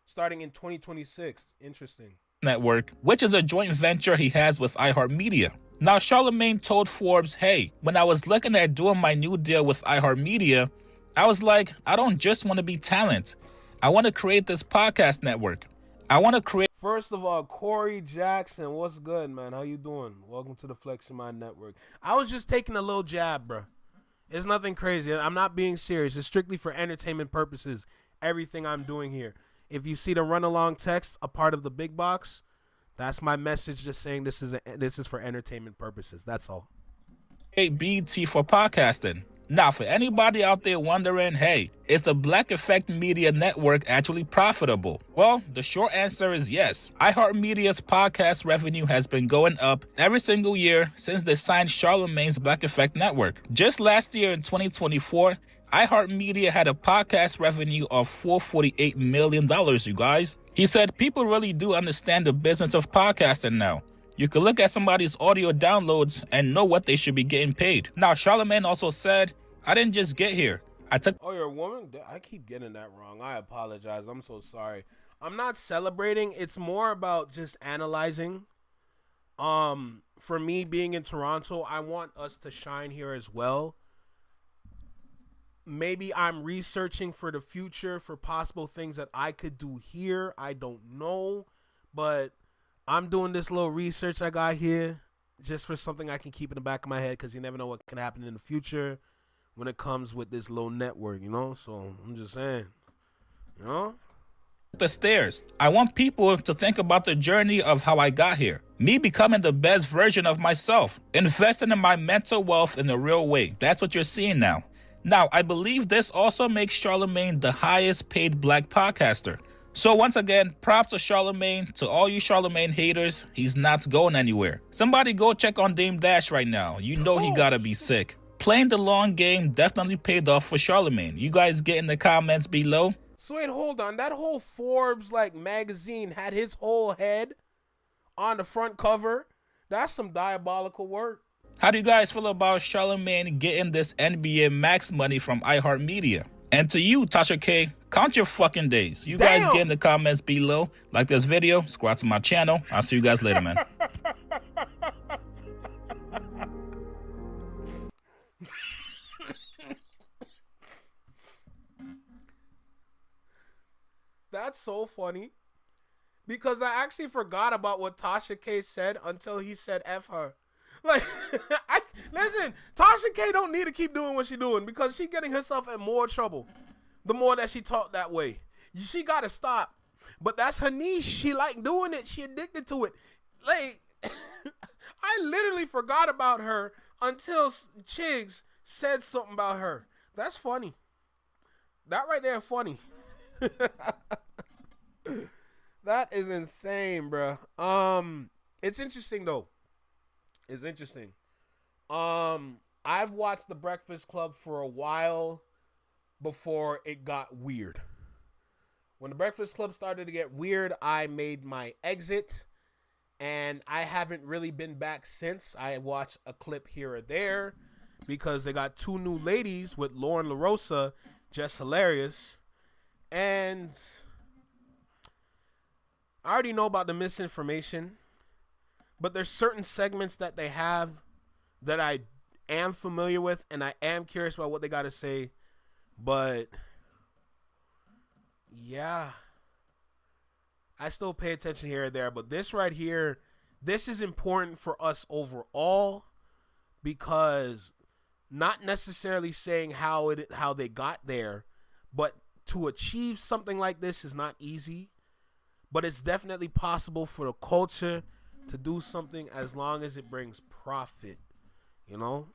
Starting in 2026. Interesting. Network, which is a joint venture he has with HipHopMedia. Now, Charlamagne told Forbes, hey, when I was looking at doing my new deal with HipHopMedia, I was like, I don't just want to be talent. I want to create this podcast network. I want to create... First of all, Corey Jackson, what's good, man? How you doing? Welcome to the Flex Your Mind Network. I was just taking a little jab, bro. It's nothing crazy. I'm not being serious. It's strictly for entertainment purposes, everything I'm doing here. If you see the run-along text, a part of the big box, that's my message just saying this is for entertainment purposes. That's all. BT for podcasting. Now, for anybody out there wondering, hey, is the Black Effect Media Network actually profitable? Well, the short answer is yes. iHeartMedia's podcast revenue has been going up every single year since they signed Charlamagne's Black Effect Network. Just last year in 2024, iHeartMedia had a podcast revenue of $448 million, you guys. He said people really do understand the business of podcasting now. You can look at somebody's audio downloads and know what they should be getting paid. Now, Charlamagne also said, I didn't just get here. I took... Oh, you're a woman? I keep getting that wrong. I apologize. I'm so sorry. I'm not celebrating. It's more about just analyzing. For me being in Toronto, I want us to shine here as well. Maybe I'm researching for the future for possible things that I could do here. I don't know. But I'm doing this little research I got here just for something I can keep in the back of my head because you never know what can happen in the future when it comes with this little network, you know? So I'm just saying, you know? The stairs. I want people to think about the journey of how I got here. Me becoming the best version of myself. Investing in my mental wealth in a real way. That's what you're seeing now. Now, I believe this also makes Charlamagne the highest paid black podcaster. So once again, props to Charlamagne. To all you Charlamagne haters, he's not going anywhere. Somebody go check on Dame Dash right now. You know he gotta be sick. Playing the long game definitely paid off for Charlamagne. You guys get in the comments below. So wait, hold on. That whole Forbes magazine had his whole head on the front cover. That's some diabolical work. How do you guys feel about Charlamagne getting this NBA Max money from iHeartMedia? And to you, Tasha K, count your fucking days. You guys get in the comments below. Like this video, subscribe to my channel. I'll see you guys later, man. That's so funny. Because I actually forgot about what Tasha K said until he said F her. Like, listen, Tasha K don't need to keep doing what she's doing because she's getting herself in more trouble the more that she talk that way. She got to stop. But that's her niche. She like doing it. She addicted to it. Like, I literally forgot about her until Chigs said something about her. That's funny. That right there funny. That is insane, bro. It's interesting though. It's interesting. I've watched The Breakfast Club for a while before it got weird. When The Breakfast Club started to get weird, I made my exit, and I haven't really been back since. I watched a clip here or there because they got two new ladies with Lauren LaRosa, just hilarious. And I already know about the misinformation, but there's certain segments that they have that I am familiar with, and I am curious about what they got to say. But yeah, I still pay attention here and there. But this right here, this is important for us overall because not necessarily saying how they got there, but to achieve something like this is not easy. But it's definitely possible for the culture to do something as long as it brings profit, you know?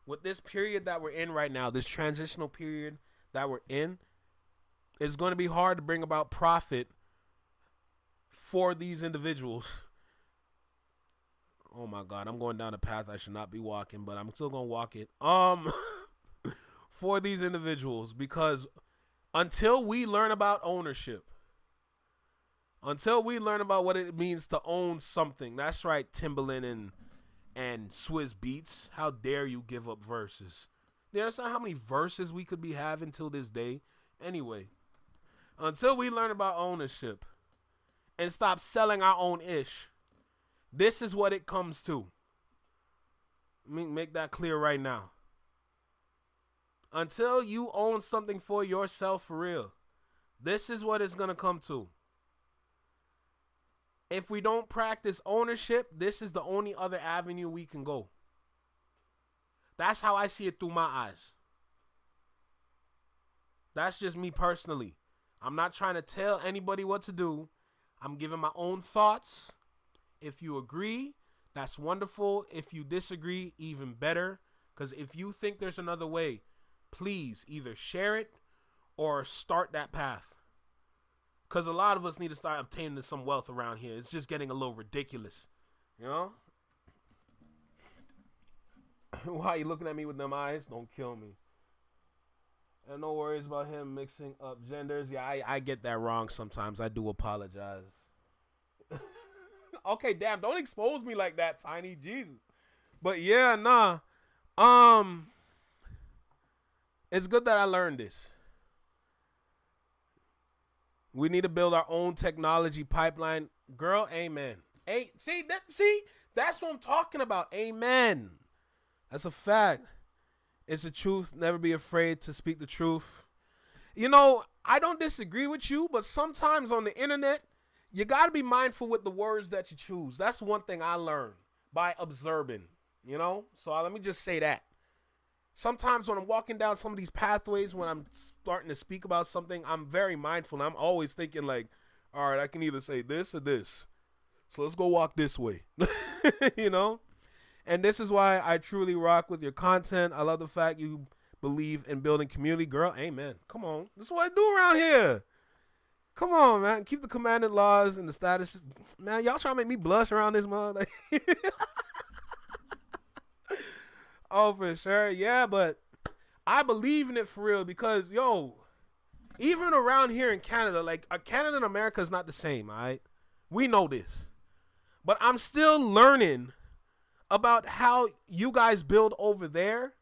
With this period that we're in right now, this transitional period that we're in, it's going to be hard to bring about profit for these individuals. Oh my God, I'm going down a path I should not be walking, but I'm still going to walk it. For these individuals, because until we learn about ownership, until we learn about what it means to own something, that's right, Timbaland and Swizz Beats, how dare you give up verses? You understand how many verses we could be having till this day? Anyway, until we learn about ownership and stop selling our own ish, this is what it comes to. Let me make that clear right now. Until you own something for yourself for real, this is what it's going to come to. If we don't practice ownership, this is the only other avenue we can go. That's how I see it through my eyes. That's just me personally. I'm not trying to tell anybody what to do. I'm giving my own thoughts. If you agree, that's wonderful. If you disagree, even better. Because if you think there's another way, please either share it or start that path. Because a lot of us need to start obtaining some wealth around here. It's just getting a little ridiculous. You know? Why are you looking at me with them eyes? Don't kill me. And no worries about him mixing up genders. Yeah, I get that wrong sometimes. I do apologize. Okay, damn. Don't expose me like that, Tiny Jesus. But yeah, nah. It's good that I learned this. We need to build our own technology pipeline. Girl, amen. Hey, see, that's what I'm talking about. Amen. That's a fact. It's the truth. Never be afraid to speak the truth. You know, I don't disagree with you, but sometimes on the internet, you got to be mindful with the words that you choose. That's one thing I learned by observing, you know? So let me just say that. Sometimes when I'm walking down some of these pathways, when I'm starting to speak about something, I'm very mindful. And I'm always thinking like, all right, I can either say this or this. So let's go walk this way, you know? And this is why I truly rock with your content. I love the fact you believe in building community. Girl, amen. Come on. This is what I do around here. Come on, man. Keep the commanded laws and the status. Man, y'all trying to make me blush around this mother. Oh, for sure. Yeah, but I believe in it for real because, yo, even around here in Canada, like Canada and America is not the same, all right? We know this. But I'm still learning about how you guys build over there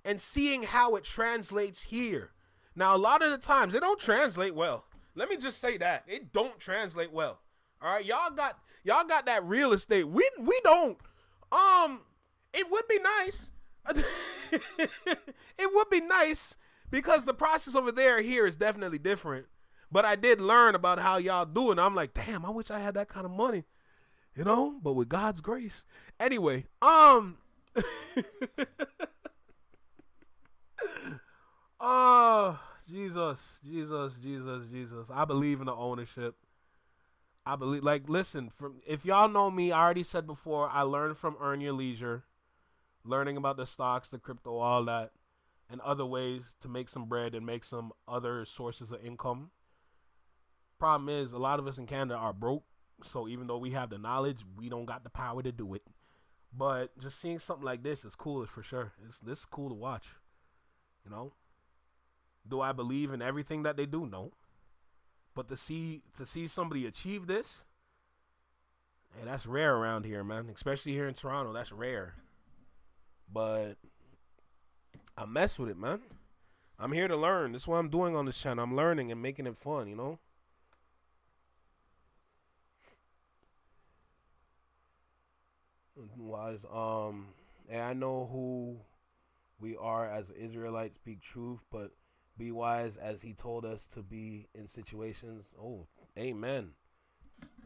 and seeing how it translates here. Now, a lot of the times, it don't translate well. Let me just say that. It don't translate well. All right? Y'all got that real estate. We don't. It would be nice. It would be nice because the process over there here is definitely different. But I did learn about how y'all do it. And I'm like, damn, I wish I had that kind of money. You know, but with God's grace. Anyway, oh, Jesus. I believe in the ownership. I believe, like, listen, if y'all know me, I already said before, I learned from Earn Your Leisure, learning about the stocks, the crypto, all that, and other ways to make some bread and make some other sources of income. Problem is, a lot of us in Canada are broke. So even though we have the knowledge, we don't got the power to do it. But just seeing something like this is cool for sure. This is cool to watch. You know? Do I believe in everything that they do? No. But to see somebody achieve this, hey, that's rare around here, man. Especially here in Toronto, that's rare. But I mess with it, man. I'm here to learn. That's what I'm doing on this channel. I'm learning and making it fun, you know? Wise, and I know who we are as Israelites, speak truth, but be wise as he told us to be in situations. Oh, amen.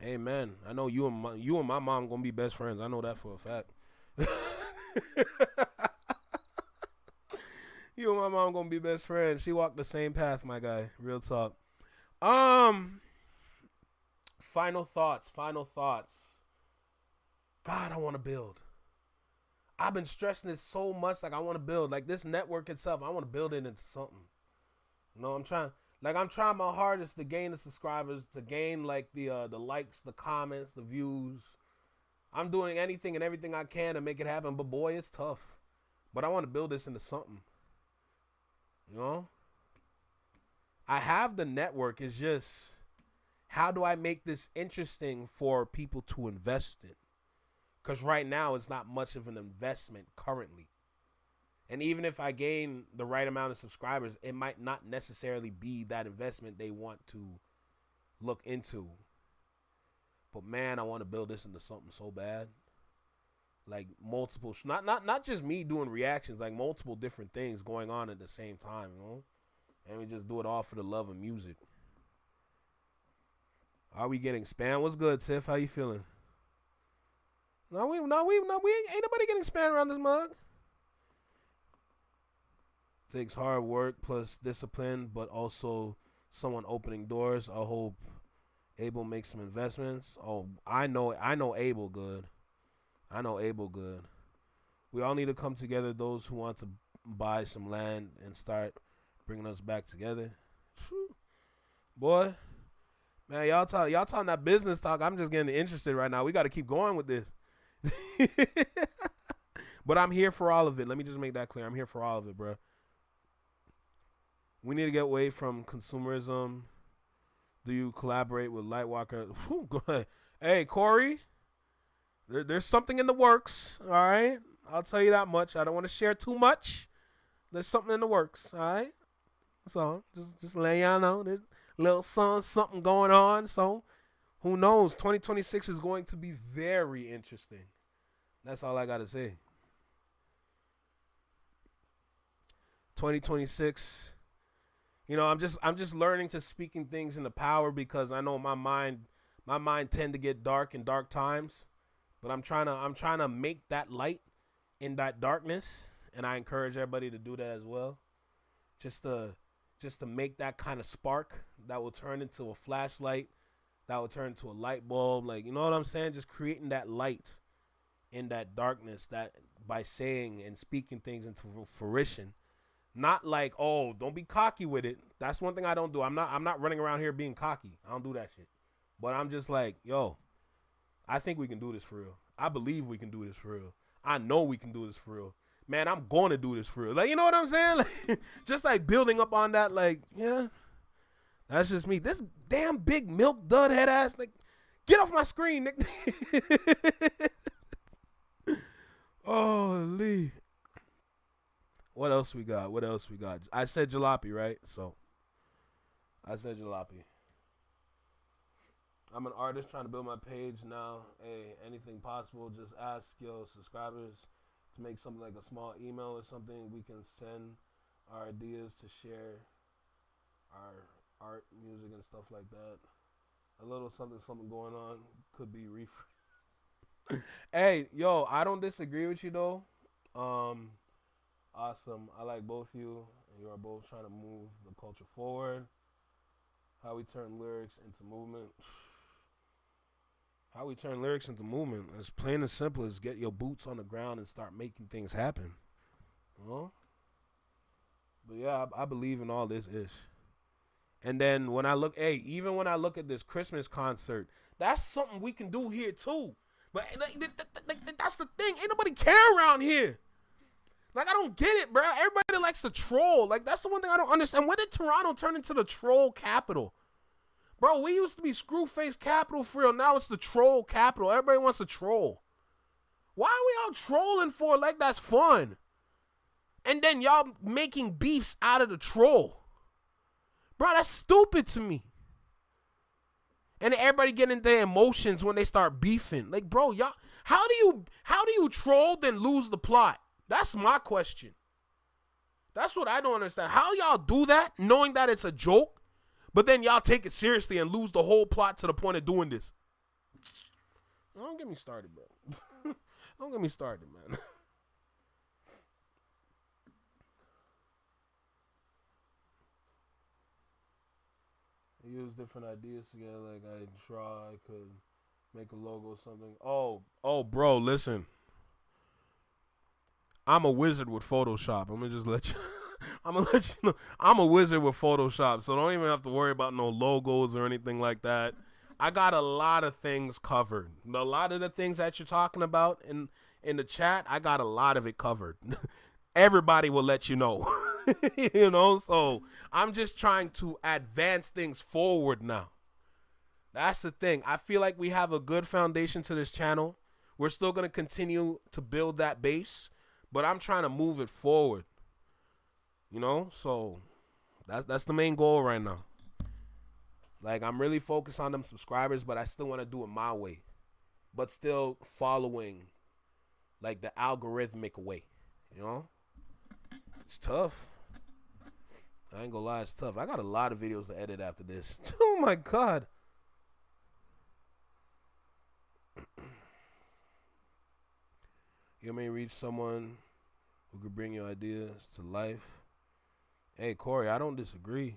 Amen. I know you and my mom gonna be best friends. I know that for a fact. You and my mom gonna be best friends. She walked the same path, my guy. Real talk. Final thoughts. God, I want to build. I've been stressing it so much. Like, I want to build. Like, this network itself, I want to build it into something. You know, I'm trying. Like, I'm trying my hardest to gain the subscribers, to gain like the likes, the comments, the views. I'm doing anything and everything I can to make it happen, but boy, it's tough. But I want to build this into something. You know? I have the network. It's just, how do I make this interesting for people to invest in? Because right now, it's not much of an investment currently. And even if I gain the right amount of subscribers, it might not necessarily be that investment they want to look into. But man, I want to build this into something so bad. Like multiple, not just me doing reactions, like multiple different things going on at the same time, you know? And we just do it all for the love of music. Are we getting spam? What's good, Tiff? How you feeling? No, we ain't nobody getting spam around this mug. Takes hard work plus discipline, but also someone opening doors. I hope Abel makes some investments. Oh, I know Abel good. I know Abel good. We all need to come together, those who want to buy some land and start bringing us back together. Whew. Boy, man, y'all talking that business talk. I'm just getting interested right now. We got to keep going with this. But I'm here for all of it. Let me just make that clear. I'm here for all of it, bro. We need to get away from consumerism. Do you collaborate with Lightwalker? Whew, go ahead. Hey, Corey, there's something in the works, all right? I'll tell you that much. I don't want to share too much. There's something in the works, all right? So just let y'all know there's a little something going on. So who knows? 2026 is going to be very interesting. That's all I got to say. 2026. You know, I'm just learning to speaking things into power because I know my mind tend to get dark in dark times, but I'm trying to make that light in that darkness, and I encourage everybody to do that as well. Just to make that kind of spark that will turn into a flashlight, that will turn into a light bulb, like, you know what I'm saying? Just creating that light in that darkness, that by saying and speaking things into fruition. Not like, oh, don't be cocky with it. That's one thing I don't do. I'm not running around here being cocky. I don't do that shit. But I'm just like, yo, I think we can do this for real. I believe we can do this for real. I know we can do this for real. Man, I'm going to do this for real. Like, you know what I'm saying? Like, just like building up on that, like, yeah, that's just me. This damn big milk dud head ass, like, get off my screen, Nick. Holy. What else we got? I said jalopy, right? So, I said jalopy. I'm an artist trying to build my page now. Hey, anything possible, just ask your subscribers to make something like a small email or something. We can send our ideas to share our art, music, and stuff like that. A little something going on. Could be Hey, yo, I don't disagree with you, though. Awesome. I like both you. You are both trying to move the culture forward. How we turn lyrics into movement. How we turn lyrics into movement. As plain and simple as get your boots on the ground and start making things happen. You know? But yeah, I believe in all this ish. And then when I look, even when I look at this Christmas concert, that's something we can do here too. But that's the thing. Ain't nobody care around here. Like, I don't get it, bro. Everybody likes to troll. Like, that's the one thing I don't understand. When did Toronto turn into the troll capital? Bro, we used to be screw-face capital for real. Now it's the troll capital. Everybody wants to troll. Why are we all trolling for? Like, that's fun. And then y'all making beefs out of the troll. Bro, that's stupid to me. And everybody getting their emotions when they start beefing. Like, bro, y'all, how do you troll then lose the plot? That's my question. That's what I don't understand. How y'all do that knowing that it's a joke, but then y'all take it seriously and lose the whole plot to the point of doing this? Don't get me started, bro. Don't get me started, man. I use different ideas together. Like, I could make a logo or something. Oh, bro, listen. I'm a wizard with Photoshop. I'm gonna just let I'm gonna let you know. I'm a wizard with Photoshop, so don't even have to worry about no logos or anything like that. I got a lot of things covered. A lot of the things that you're talking about in the chat, I got a lot of it covered. Everybody will let you know. You know, so I'm just trying to advance things forward now. That's the thing. I feel like we have a good foundation to this channel. We're still going to continue to build that base, but I'm trying to move it forward. You know, so that's the main goal right now. Like, I'm really focused on them subscribers, but I still want to do it my way, but still following like the algorithmic way. You know, it's tough. I ain't gonna lie, it's tough. I got a lot of videos to edit after this. Oh my God. You may reach someone who could bring your ideas to life. Hey, Corey, I don't disagree.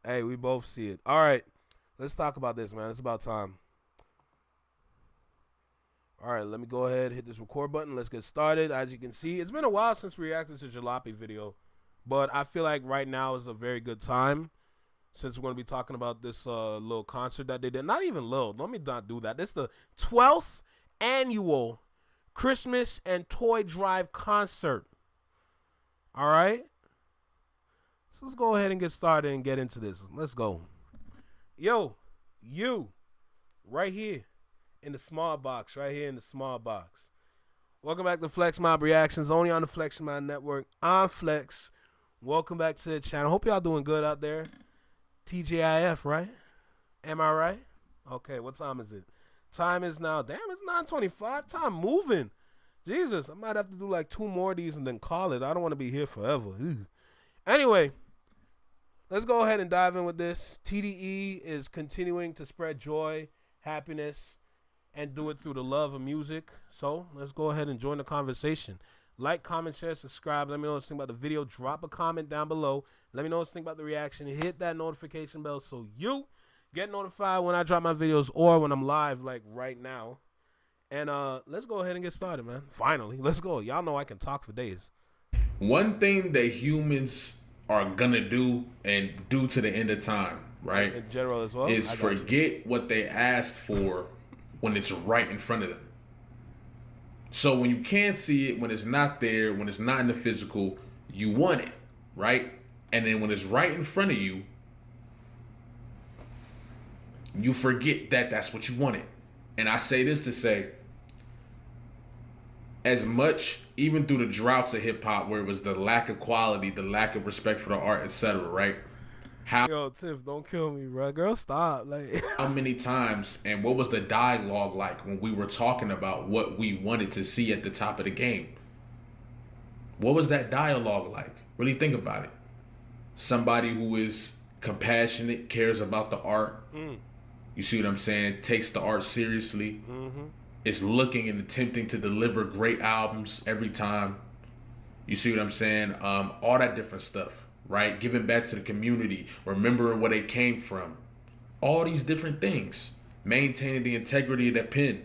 Hey, we both see it. All right, let's talk about this, man. It's about time. All right, let me go ahead, hit this record button. Let's get started. As you can see, it's been a while since we reacted to Jalopy video, but I feel like right now is a very good time since we're going to be talking about this little concert that they did. Not even little. Let me not do that. This is the 12th annual Christmas and Toy Drive concert. All right? So let's go ahead and get started and get into this. Let's go. Yo, you, right here. In the small box, right here in the small box. Welcome back to Flex Mob Reactions, only on the Flex Mob Network. I'm Flex. Welcome back to the channel. Hope y'all doing good out there. TGIF, right? Am I right? Okay, what time is it? Time is now, damn, it's 9:25. Time moving. Jesus, I might have to do like 2 more of these and then call it. I don't want to be here forever. Ugh. Anyway, let's go ahead and dive in with this. TDE is continuing to spread joy, happiness, and do it through the love of music. So let's go ahead and join the conversation. Like, comment, share, subscribe. Let me know what you think about the video. Drop a comment down below. Let me know what you think about the reaction. Hit that notification bell so you get notified when I drop my videos or when I'm live, like right now. And let's go ahead and get started, man. Finally, let's go. Y'all know I can talk for days. One thing that humans are gonna do and do to the end of time, right? In general as well, is forget what they asked for when it's right in front of them. So when you can't see it, when it's not there, when it's not in the physical, you want it, right? And then when it's right in front of you, you forget that that's what you wanted. And I say this to say, as much, even through the droughts of hip hop, where it was the lack of quality, the lack of respect for the art, etc., right? Yo, Tiff, don't kill me, bro. Girl, stop. Like, how many times and what was the dialogue like when we were talking about what we wanted to see at the top of the game? What was that dialogue like? Really think about it. Somebody who is compassionate, cares about the art. You see what I'm saying? Takes the art seriously. Is looking and attempting to deliver great albums every time. You see what I'm saying? All that different stuff. Right? Giving back to the community, remembering where they came from. All these different things. Maintaining the integrity of that pen.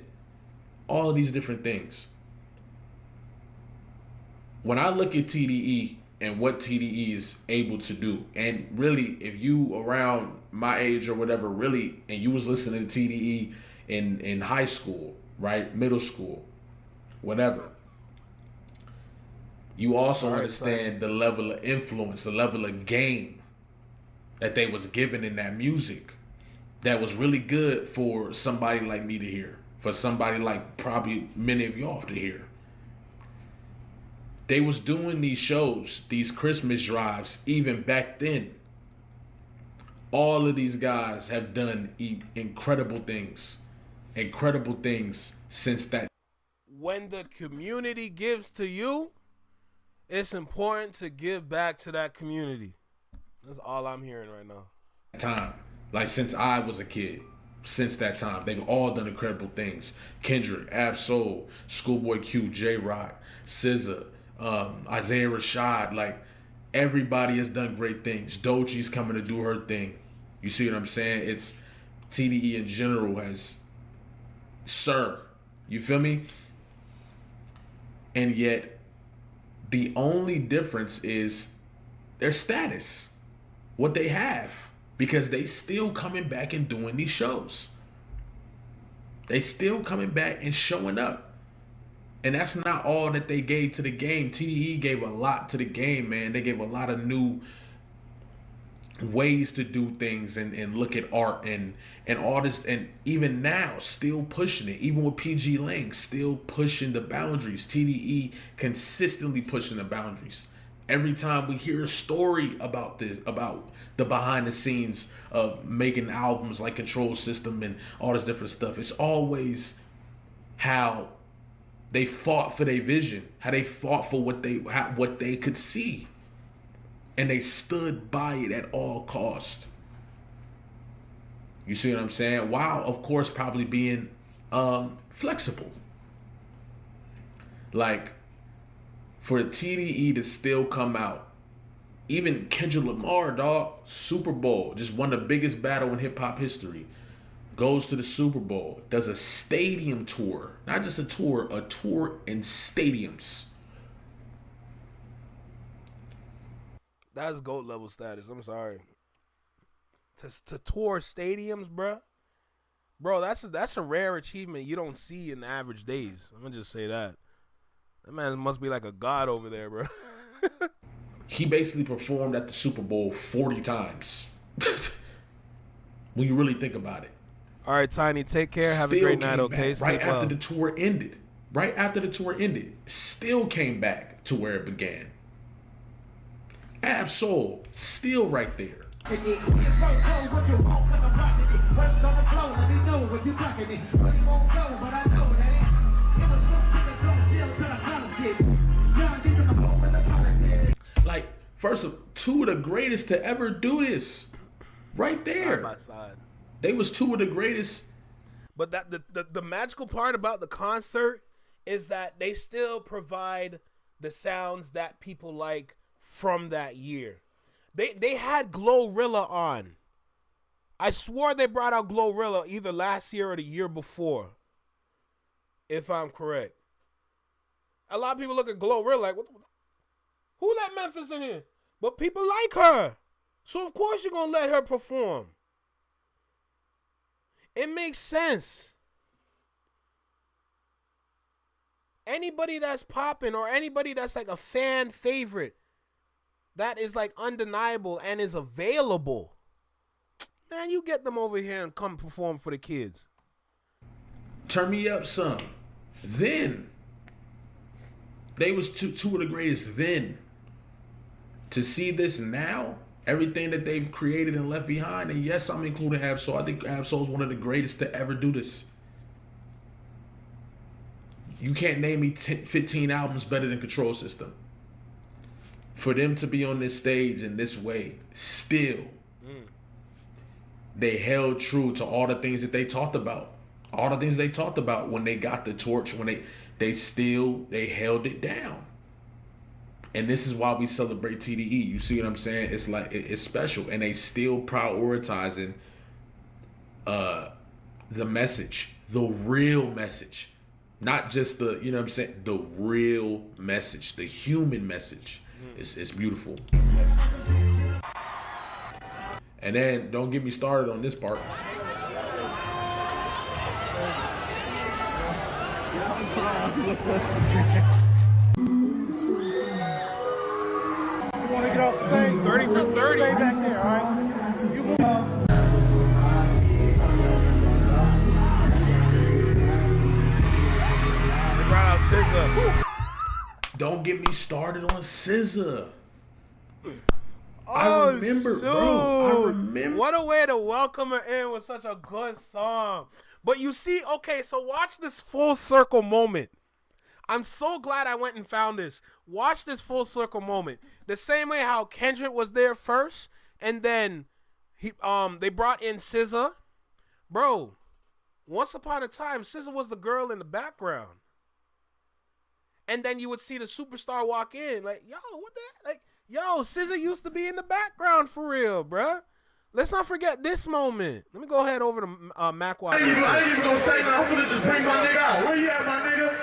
All of these different things. When I look at TDE and what TDE is able to do, and really, if you around my age or whatever, really, and you was listening to TDE in high school, right? Middle school, whatever. You also understand the level of influence, the level of game that they was given in that music that was really good for somebody like me to hear, for somebody like probably many of y'all to hear. They was doing these shows, these Christmas drives, even back then. All of these guys have done incredible things since that. When the community gives to you, it's important to give back to that community. That's all I'm hearing right now. Time, like since I was a kid, since that time, they've all done incredible things. Kendrick, Ab-Soul, Schoolboy Q, J-Rock, SZA, Isaiah Rashad, like everybody has done great things. Doechie's coming to do her thing. You see what I'm saying? It's TDE in general has, sir, you feel me? And yet, the only difference is their status, what they have, because they still coming back and doing these shows. They still coming back and showing up. And that's not all that they gave to the game. TDE gave a lot to the game, man. They gave a lot of new ways to do things and look at art and all this, and even now still pushing it, even with PG Lang still pushing the boundaries. TDE consistently pushing the boundaries. Every time we hear a story about this, about the behind the scenes of making albums like Control System and all this different stuff, it's always how they fought for their vision, how they fought for what they could see. And they stood by it at all costs. You see what I'm saying? While, of course, probably being flexible. Like, for the TDE to still come out, even Kendrick Lamar, dog, Super Bowl, just won the biggest battle in hip-hop history, goes to the Super Bowl, does a stadium tour, not just a tour in stadiums. That's GOAT level status. I'm sorry. To tour stadiums, bro, that's a rare achievement you don't see in average days. I'm gonna just say that. That man must be like a god over there, bro. He basically performed at the Super Bowl 40 times. When you really think about it. All right, Tiny, take care. Have a great night, okay? Right after the tour ended. Right after the tour ended. Still came back to where it began. Ab-Soul, still right there. Like, first of two of the greatest to ever do this. Right there. Side by side. They was two of the greatest. But that the magical part about the concert is that they still provide the sounds that people like from that year. They had Glorilla on. I swore they brought out Glorilla either last year or the year before, if I'm correct. A lot of people look at Glorilla like, who let Memphis in here? But people like her. So of course you're going to let her perform. It makes sense. Anybody that's popping or anybody that's like a fan favorite that is like undeniable and is available, man, you get them over here and come perform for the kids. Turn me up some. Then they was two of the greatest then. To see this now, everything that they've created and left behind, and yes, I'm including Ab-Soul. I think Ab-Soul is one of the greatest to ever do this. You can't name me 15 albums better than Control System. For them to be on this stage in this way, still, they held true to all the things that they talked about. All the things they talked about when they got the torch, when they held it down. And this is why we celebrate TDE. You see what I'm saying? It's like, it's special. And they still prioritizing the message, the real message. Not just the, you know what I'm saying, the real message, the human message. It's beautiful. And then don't get me started on this part. You want to get off stage? 30 for 30. Stay back there, all right? You move. They brought out SZA. Don't get me started on SZA. I remember, bro. I remember. What a way to welcome her in with such a good song. But you see, okay, so watch this full circle moment. I'm so glad I went and found this. Watch this full circle moment. The same way how Kendrick was there first, and then they brought in SZA. Bro, once upon a time, SZA was the girl in the background. And then you would see the superstar walk in, like, yo, what the, like, yo, SZA used to be in the background for real, bruh. Let's not forget this moment. Let me go ahead over to Mac Watt. I ain't even gonna say nothing. I'm gonna just bring my nigga out. Where you at, my nigga?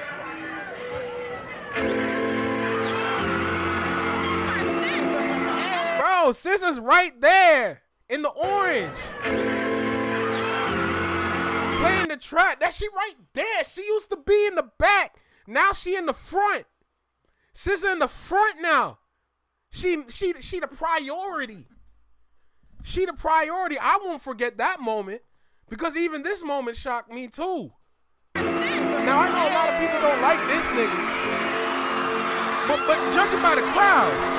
Bro, SZA's right there in the orange. Playing the track. That she right there. She used to be in the back. Now she in the front. SZA in the front now. She the priority. She the priority. I won't forget that moment because even this moment shocked me too. Now I know a lot of people don't like this nigga, but judging by the crowd,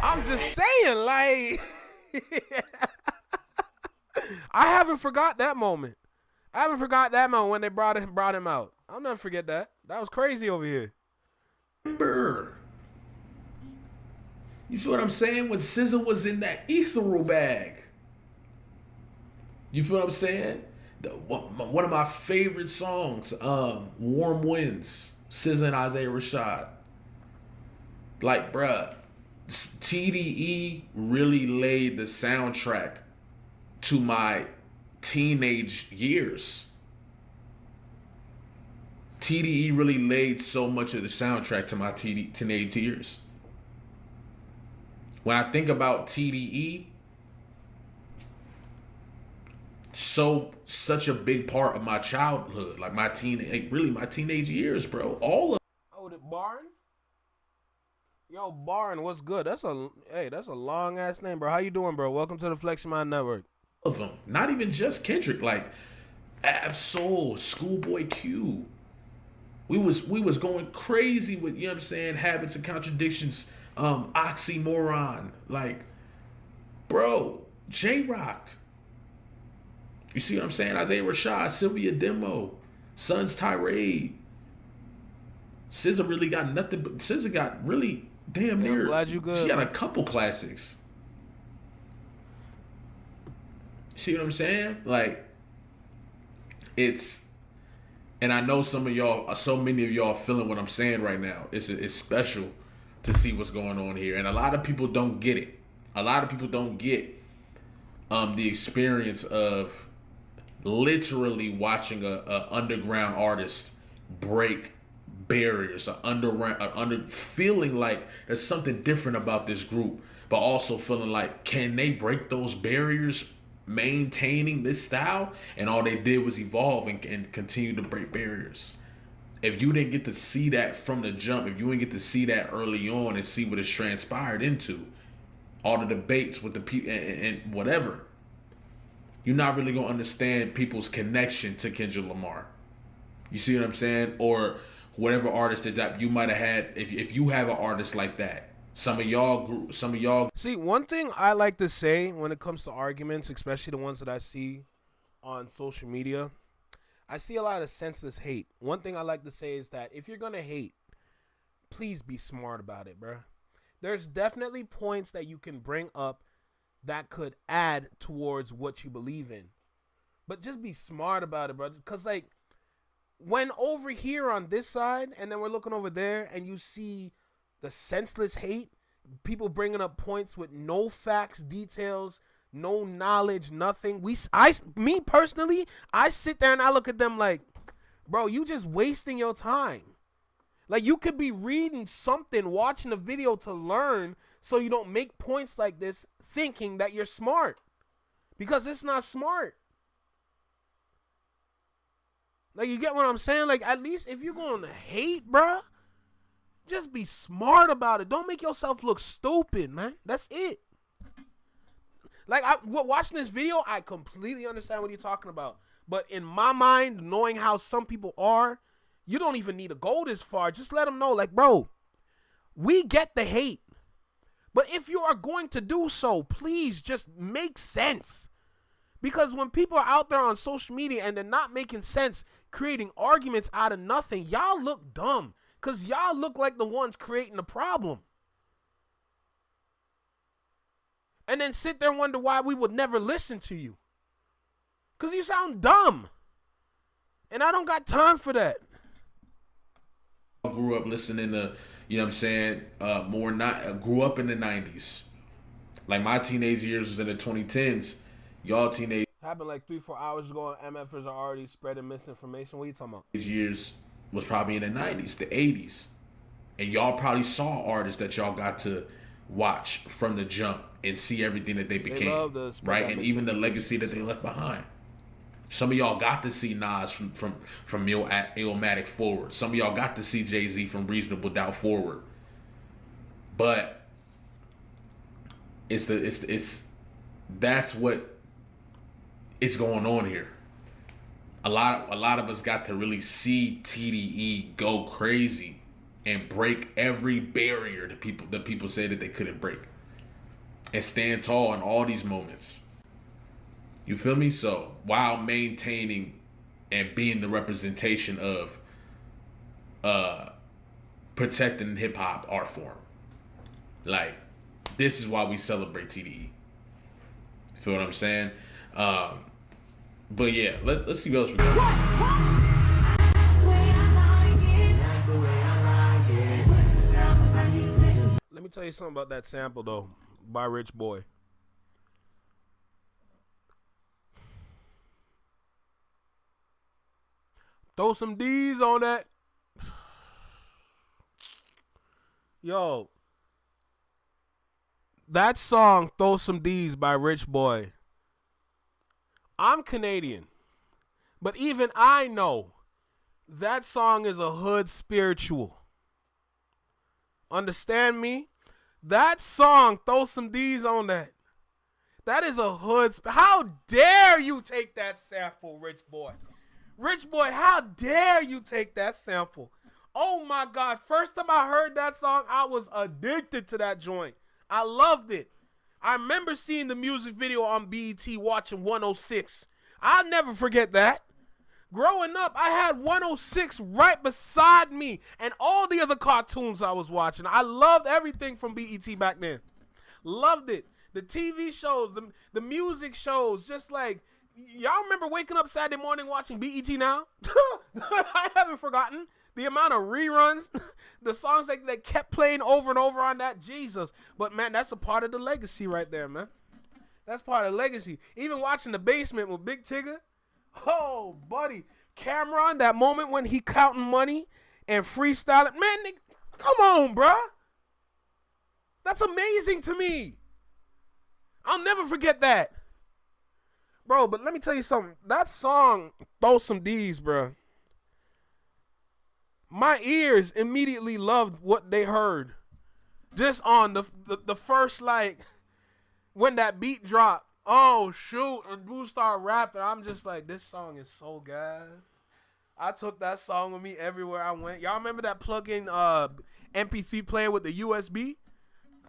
I'm just saying, like, I haven't forgot that moment. I haven't forgot that moment when they brought him out. I'll never forget that. That was crazy over here. Remember. You feel what I'm saying? When SZA was in that ethereal bag. You feel what I'm saying? One of my favorite songs, Warm Winds, SZA and Isaiah Rashad. Like, bruh, TDE really laid the soundtrack to my teenage years. TDE really laid so much of the soundtrack to my teenage years. When I think about TDE, such a big part of my childhood, like my teenage years, bro. All of Oh, the Barn? Yo, Barn, what's good? That's a long ass name, bro. How you doing, bro? Welcome to the Flex Mind Network. of them, not even just Kendrick, like Ab-Soul, Schoolboy Q. We was going crazy with, you know what I'm saying, Habits and Contradictions, Oxymoron, like, bro, J-Rock. You see what I'm saying? Isaiah Rashad, Sylvia Demo, Sons Tirade. SZA really got nothing, but SZA got really damn near. I'm glad you good. She got a couple classics. You see what I'm saying? Like, it's, and I know some of y'all, so many of y'all feeling what I'm saying right now. It's special to see what's going on here, and a lot of people don't get it. A lot of people don't get the experience of literally watching a underground artist break barriers, feeling like there's something different about this group, but also feeling like, can they break those barriers maintaining this style? And all they did was evolve and continue to break barriers. If you didn't get to see that from the jump, if you didn't get to see that early on and see what it's transpired into, all the debates with the people and whatever, you're not really gonna understand people's connection to Kendrick Lamar. You see what I'm saying? Or whatever artist that you might have had. If you have an artist like that, some of y'all. See, one thing I like to say when it comes to arguments, especially the ones that I see on social media, I see a lot of senseless hate. One thing I like to say is that if you're gonna hate, please be smart about it, bro. There's definitely points that you can bring up that could add towards what you believe in, but just be smart about it, bro. Because, like, when over here on this side and then we're looking over there and you see the senseless hate, people bringing up points with no facts, details, no knowledge, nothing. Me personally, I sit there and I look at them like, bro, you just wasting your time. Like, you could be reading something, watching a video to learn, so you don't make points like this thinking that you're smart, because it's not smart. Like, you get what I'm saying? Like, at least if you're going to hate, bruh, just be smart about it. Don't make yourself look stupid, man. That's it. Like, watching this video, I completely understand what you're talking about. But in my mind, knowing how some people are, you don't even need to go this far. Just let them know, like, bro, we get the hate. But if you are going to do so, please just make sense. Because when people are out there on social media and they're not making sense, creating arguments out of nothing, y'all look dumb. Because y'all look like the ones creating the problem. And then sit there and wonder why we would never listen to you. Because you sound dumb. And I don't got time for that. I grew up listening to, you know what I'm saying, grew up in the 90s. Like, my teenage years was in the 2010s. Y'all teenage Happened like 3-4 hours ago, and MFers are already spreading misinformation. What are you talking about? years was probably in the 90s, the 80s. And y'all probably saw artists that y'all got to watch from the jump and see everything that they became, right? And even the legacy that they left behind. Some of y'all got to see Nas from Illmatic forward. Some of y'all got to see Jay-Z from Reasonable Doubt forward. But that's what is going on here. A lot of us got to really see TDE go crazy and break every barrier that people say that they couldn't break, and stand tall in all these moments. You feel me? So while maintaining and being the representation of protecting hip hop art form, like this is why we celebrate TDE. Feel what I'm saying? But yeah, let's see what else we got. Let me tell you something about that sample though, by Rich Boy. Throw some D's on that. Yo, that song, Throw Some D's by Rich Boy. I'm Canadian, but even I know that song is a hood spiritual. Understand me? That song, Throw Some D's on that. That is a hood. How dare you take that sample, Rich Boy? Rich Boy, how dare you take that sample? Oh my God. First time I heard that song, I was addicted to that joint. I loved it. I remember seeing the music video on BET, watching 106. I'll never forget that. Growing up, I had 106 right beside me and all the other cartoons I was watching. I loved everything from BET back then. Loved it. The TV shows, the music shows, just like, y'all remember waking up Saturday morning watching BET now? I haven't forgotten the amount of reruns, the songs that they kept playing over and over on that, Jesus. But man, that's a part of the legacy right there, man. That's part of the legacy. Even watching The Basement with Big Tigger. Oh, buddy. Cameron, that moment when he counting money and freestyling. Man, come on, bruh. That's amazing to me. I'll never forget that. Bro, but let me tell you something. That song, Throw Some D's, bruh. My ears immediately loved what they heard. Just on the first, like, when that beat dropped. Oh, shoot, and dude started rapping. I'm just like, this song is so gas. I took that song with me everywhere I went. Y'all remember that plug-in MP3 player with the USB?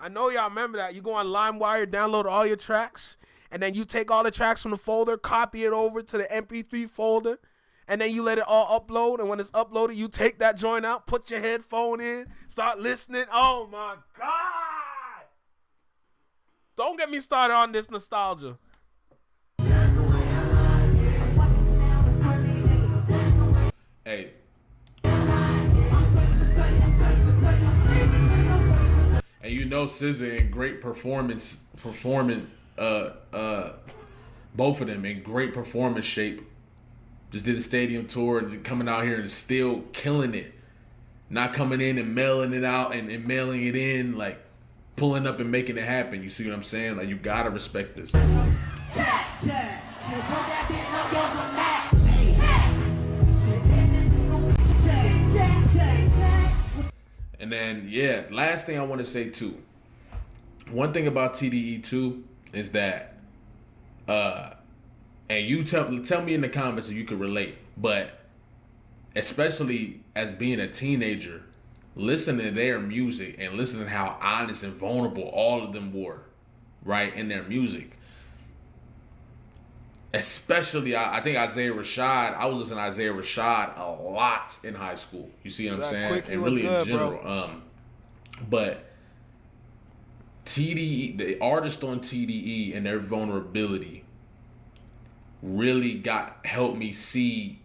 I know y'all remember that. You go on LimeWire, download all your tracks, and then you take all the tracks from the folder, copy it over to the MP3 folder, and then you let it all upload, and when it's uploaded, you take that joint out, put your headphone in, start listening. Oh, my God. Don't get me started on this nostalgia. Hey. And you know SZA in great performing both of them in great performance shape. Just did a stadium tour and coming out here and still killing it. Not coming in and mailing it out and mailing it in, like pulling up and making it happen. You see what I'm saying? Like, you gotta respect this. And then, yeah, last thing I want to say too. One thing about TDE too is that, and you tell me in the comments if you could relate, but especially as being a teenager, listening to their music and listening to how honest and vulnerable all of them were, right, in their music. Especially, I think Isaiah Rashad, I was listening to Isaiah Rashad a lot in high school. You see what I'm saying? And really in general. But TDE, the artists on TDE and their vulnerability really helped me see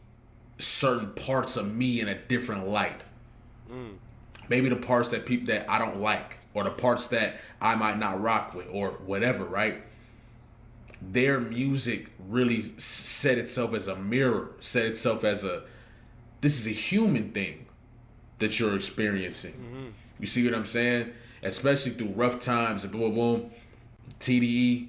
certain parts of me in a different light. Maybe the parts that I don't like, or the parts that I might not rock with, or whatever, right? Their music really set itself as a mirror, set itself as This is a human thing that you're experiencing. You see what I'm saying? Especially through rough times and boom, boom. TDE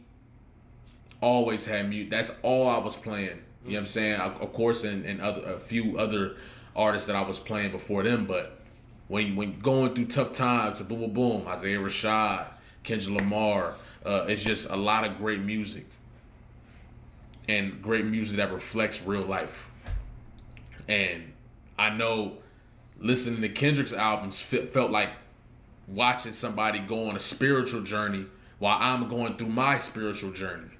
always had mute. That's all I was playing. You know what I'm saying? Of course, and a few other artists that I was playing before them. But when going through tough times, boom, boom, boom, Isaiah Rashad, Kendrick Lamar, it's just a lot of great music. And great music that reflects real life. And I know listening to Kendrick's albums felt like watching somebody go on a spiritual journey while I'm going through my spiritual journey.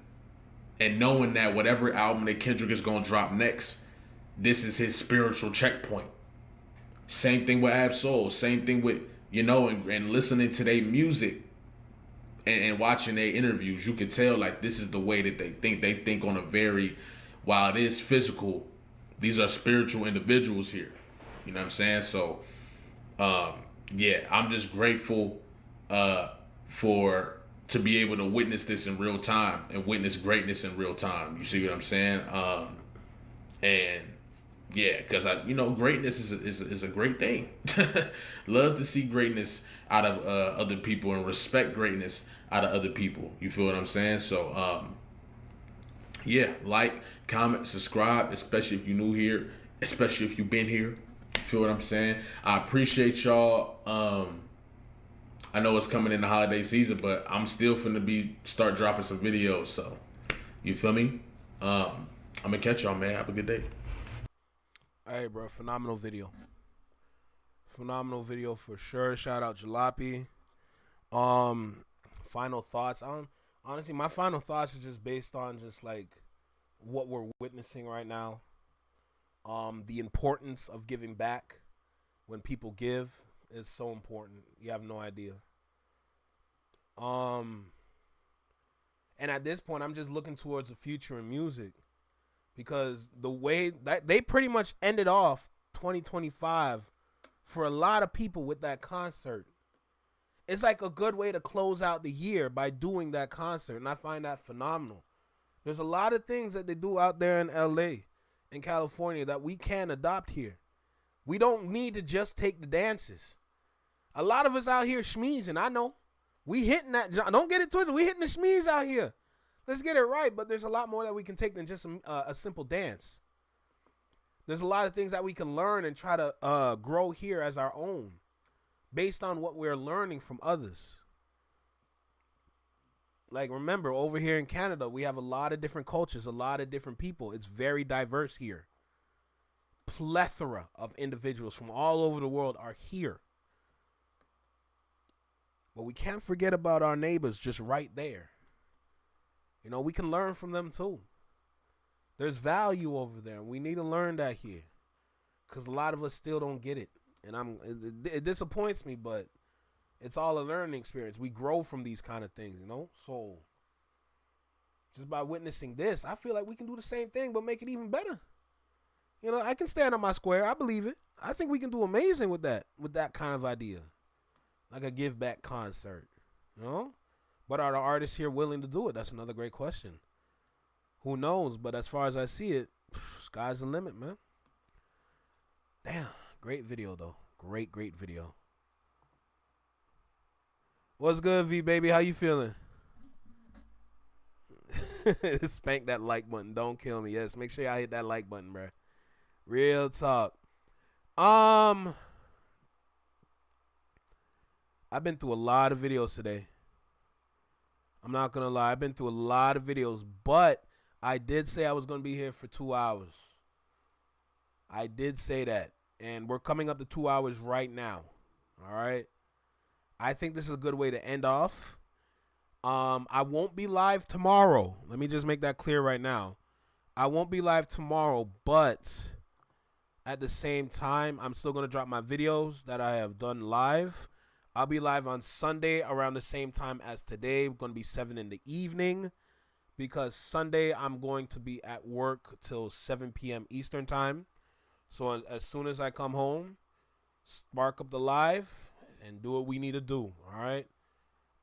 And knowing that whatever album that Kendrick is going to drop next, this is his spiritual checkpoint. Same thing with Ab-Soul. Same thing with, and listening to their music and watching their interviews. You can tell, like, this is the way that they think. They think on a very, while it is physical, these are spiritual individuals here. You know what I'm saying? So, yeah, I'm just grateful to be able to witness this in real time and witness greatness in real time. You see what I'm saying? And yeah, because greatness is a great thing. Love to see greatness out of other people and respect greatness out of other people. You feel what I'm saying? So yeah, like, comment, subscribe, especially if you're new here, especially if you've been here. You feel what I'm saying? I appreciate y'all. I know it's coming in the holiday season, but I'm still finna start dropping some videos. So, you feel me? I'm gonna catch y'all, man. Have a good day. Hey, bro, phenomenal video. Phenomenal video for sure. Shout out Jalopy. Final thoughts. Honestly, my final thoughts is just based on just like what we're witnessing right now. The importance of giving back when people give is so important. You have no idea. And at this point, I'm just looking towards the future in music, because the way that they pretty much ended off 2025 for a lot of people with that concert. It's like a good way to close out the year by doing that concert, and I find that phenomenal. There's a lot of things that they do out there in LA, in California, that we can adopt here. We don't need to just take the dances. A lot of us out here schmeezing, I know. We hitting that, don't get it twisted, we hitting the schmeeze out here. Let's get it right, but there's a lot more that we can take than just a simple dance. There's a lot of things that we can learn and try to grow here as our own, based on what we're learning from others. Like, remember, over here in Canada, we have a lot of different cultures, a lot of different people. It's very diverse here. Plethora of individuals from all over the world are here. But we can't forget about our neighbors just right there. We can learn from them too. There's value over there. We need to learn that here, because a lot of us still don't get it. And it disappoints me, but it's all a learning experience. We grow from these kind of things, So just by witnessing this, I feel like we can do the same thing, but make it even better. I can stand on my square. I believe it. I think we can do amazing with that kind of idea. Like a give back concert, But are the artists here willing to do it? That's another great question. Who knows? But as far as I see it, sky's the limit, man. Damn. Great video, though. Great video. What's good, V, baby? How you feeling? Spank that like button. Don't kill me. Yes, make sure y'all hit that like button, bro. Real talk. I've been through a lot of videos today. I'm not going to lie. I've been through a lot of videos, but I did say I was going to be here for 2 hours. I did say that. And we're coming up to 2 hours right now. All right. I think this is a good way to end off. I won't be live tomorrow. Let me just make that clear right now. I won't be live tomorrow, but at the same time, I'm still going to drop my videos that I have done live. I'll be live on Sunday around the same time as today. We're going to be 7 in the evening, because Sunday I'm going to be at work till 7 p.m. Eastern time. So as soon as I come home, spark up the live and do what we need to do. All right.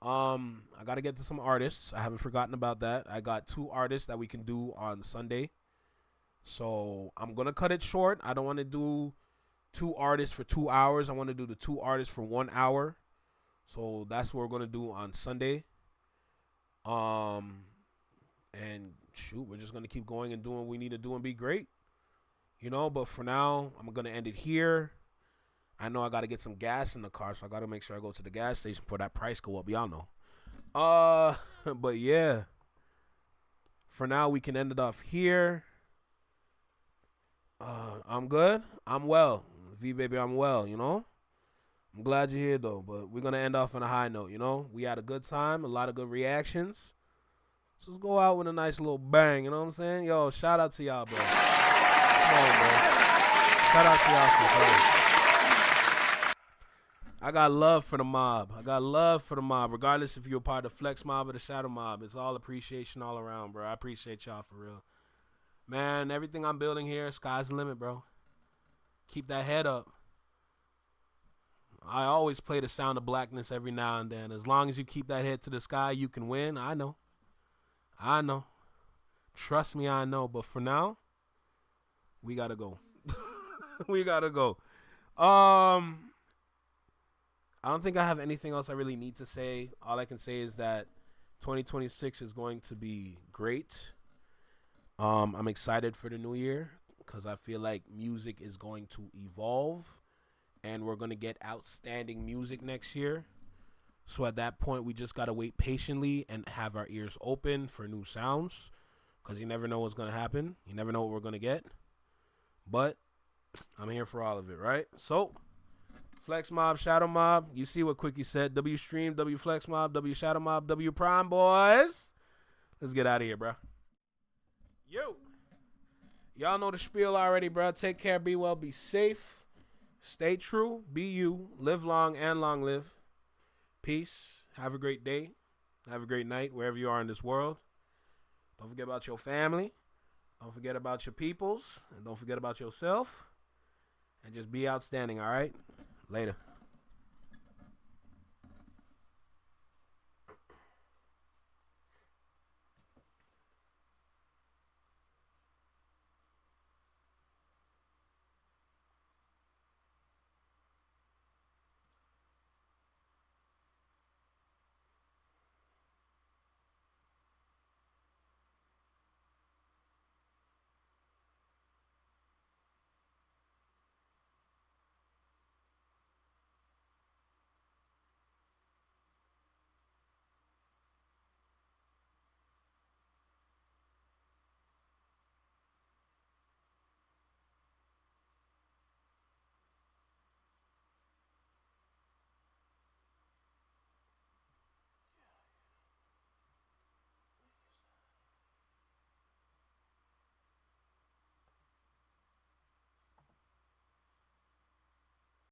I got to get to some artists. I haven't forgotten about that. I got 2 artists that we can do on Sunday. So I'm going to cut it short. I don't want to do 2 artists for 2 hours. I want to do the 2 artists for 1 hour. So that's what we're going to do on Sunday. And shoot, we're just going to keep going and doing what we need to do and be great. You know, but for now, I'm going to end it here. I know I got to get some gas in the car, so I got to make sure I go to the gas station before that price go up. Y'all know. But yeah. For now, we can end it off here. I'm good. I'm well. V, baby, I'm well, you know. I'm glad you're here, though. But we're going to end off on a high note, you know. We had a good time, a lot of good reactions. So let's go out with a nice little bang, you know what I'm saying? Yo, shout out to y'all, bro. Come on, bro. Shout out to y'all for playing. I got love for the mob. I got love for the mob, regardless if you're a part of the Flex Mob or the Shadow Mob. It's all appreciation all around, bro. I appreciate y'all for real. Man, everything I'm building here, sky's the limit, bro. Keep that head up. I always play the sound of blackness every now and then. As long as you keep that head to the sky, you can win. I know. I know. Trust me, I know. But for now, we got to go. We got to go. I don't think I have anything else I really need to say. All I can say is that 2026 is going to be great. I'm excited for the new year because I feel like music is going to evolve and we're going to get outstanding music next year. So at that point, we just got to wait patiently and have our ears open for new sounds because you never know what's going to happen. You never know what we're going to get. But I'm here for all of it, right? So Flex Mob, Shadow Mob. You see what Quickie said. W Stream, W Flex Mob, W Shadow Mob, W Prime, boys. Let's get out of here, bro. Yo. Y'all know the spiel already, bro. Take care, be well, be safe. Stay true, be you. Live long and long live. Peace. Have a great day. Have a great night wherever you are in this world. Don't forget about your family. Don't forget about your peoples. And don't forget about yourself. And just be outstanding, all right? Later.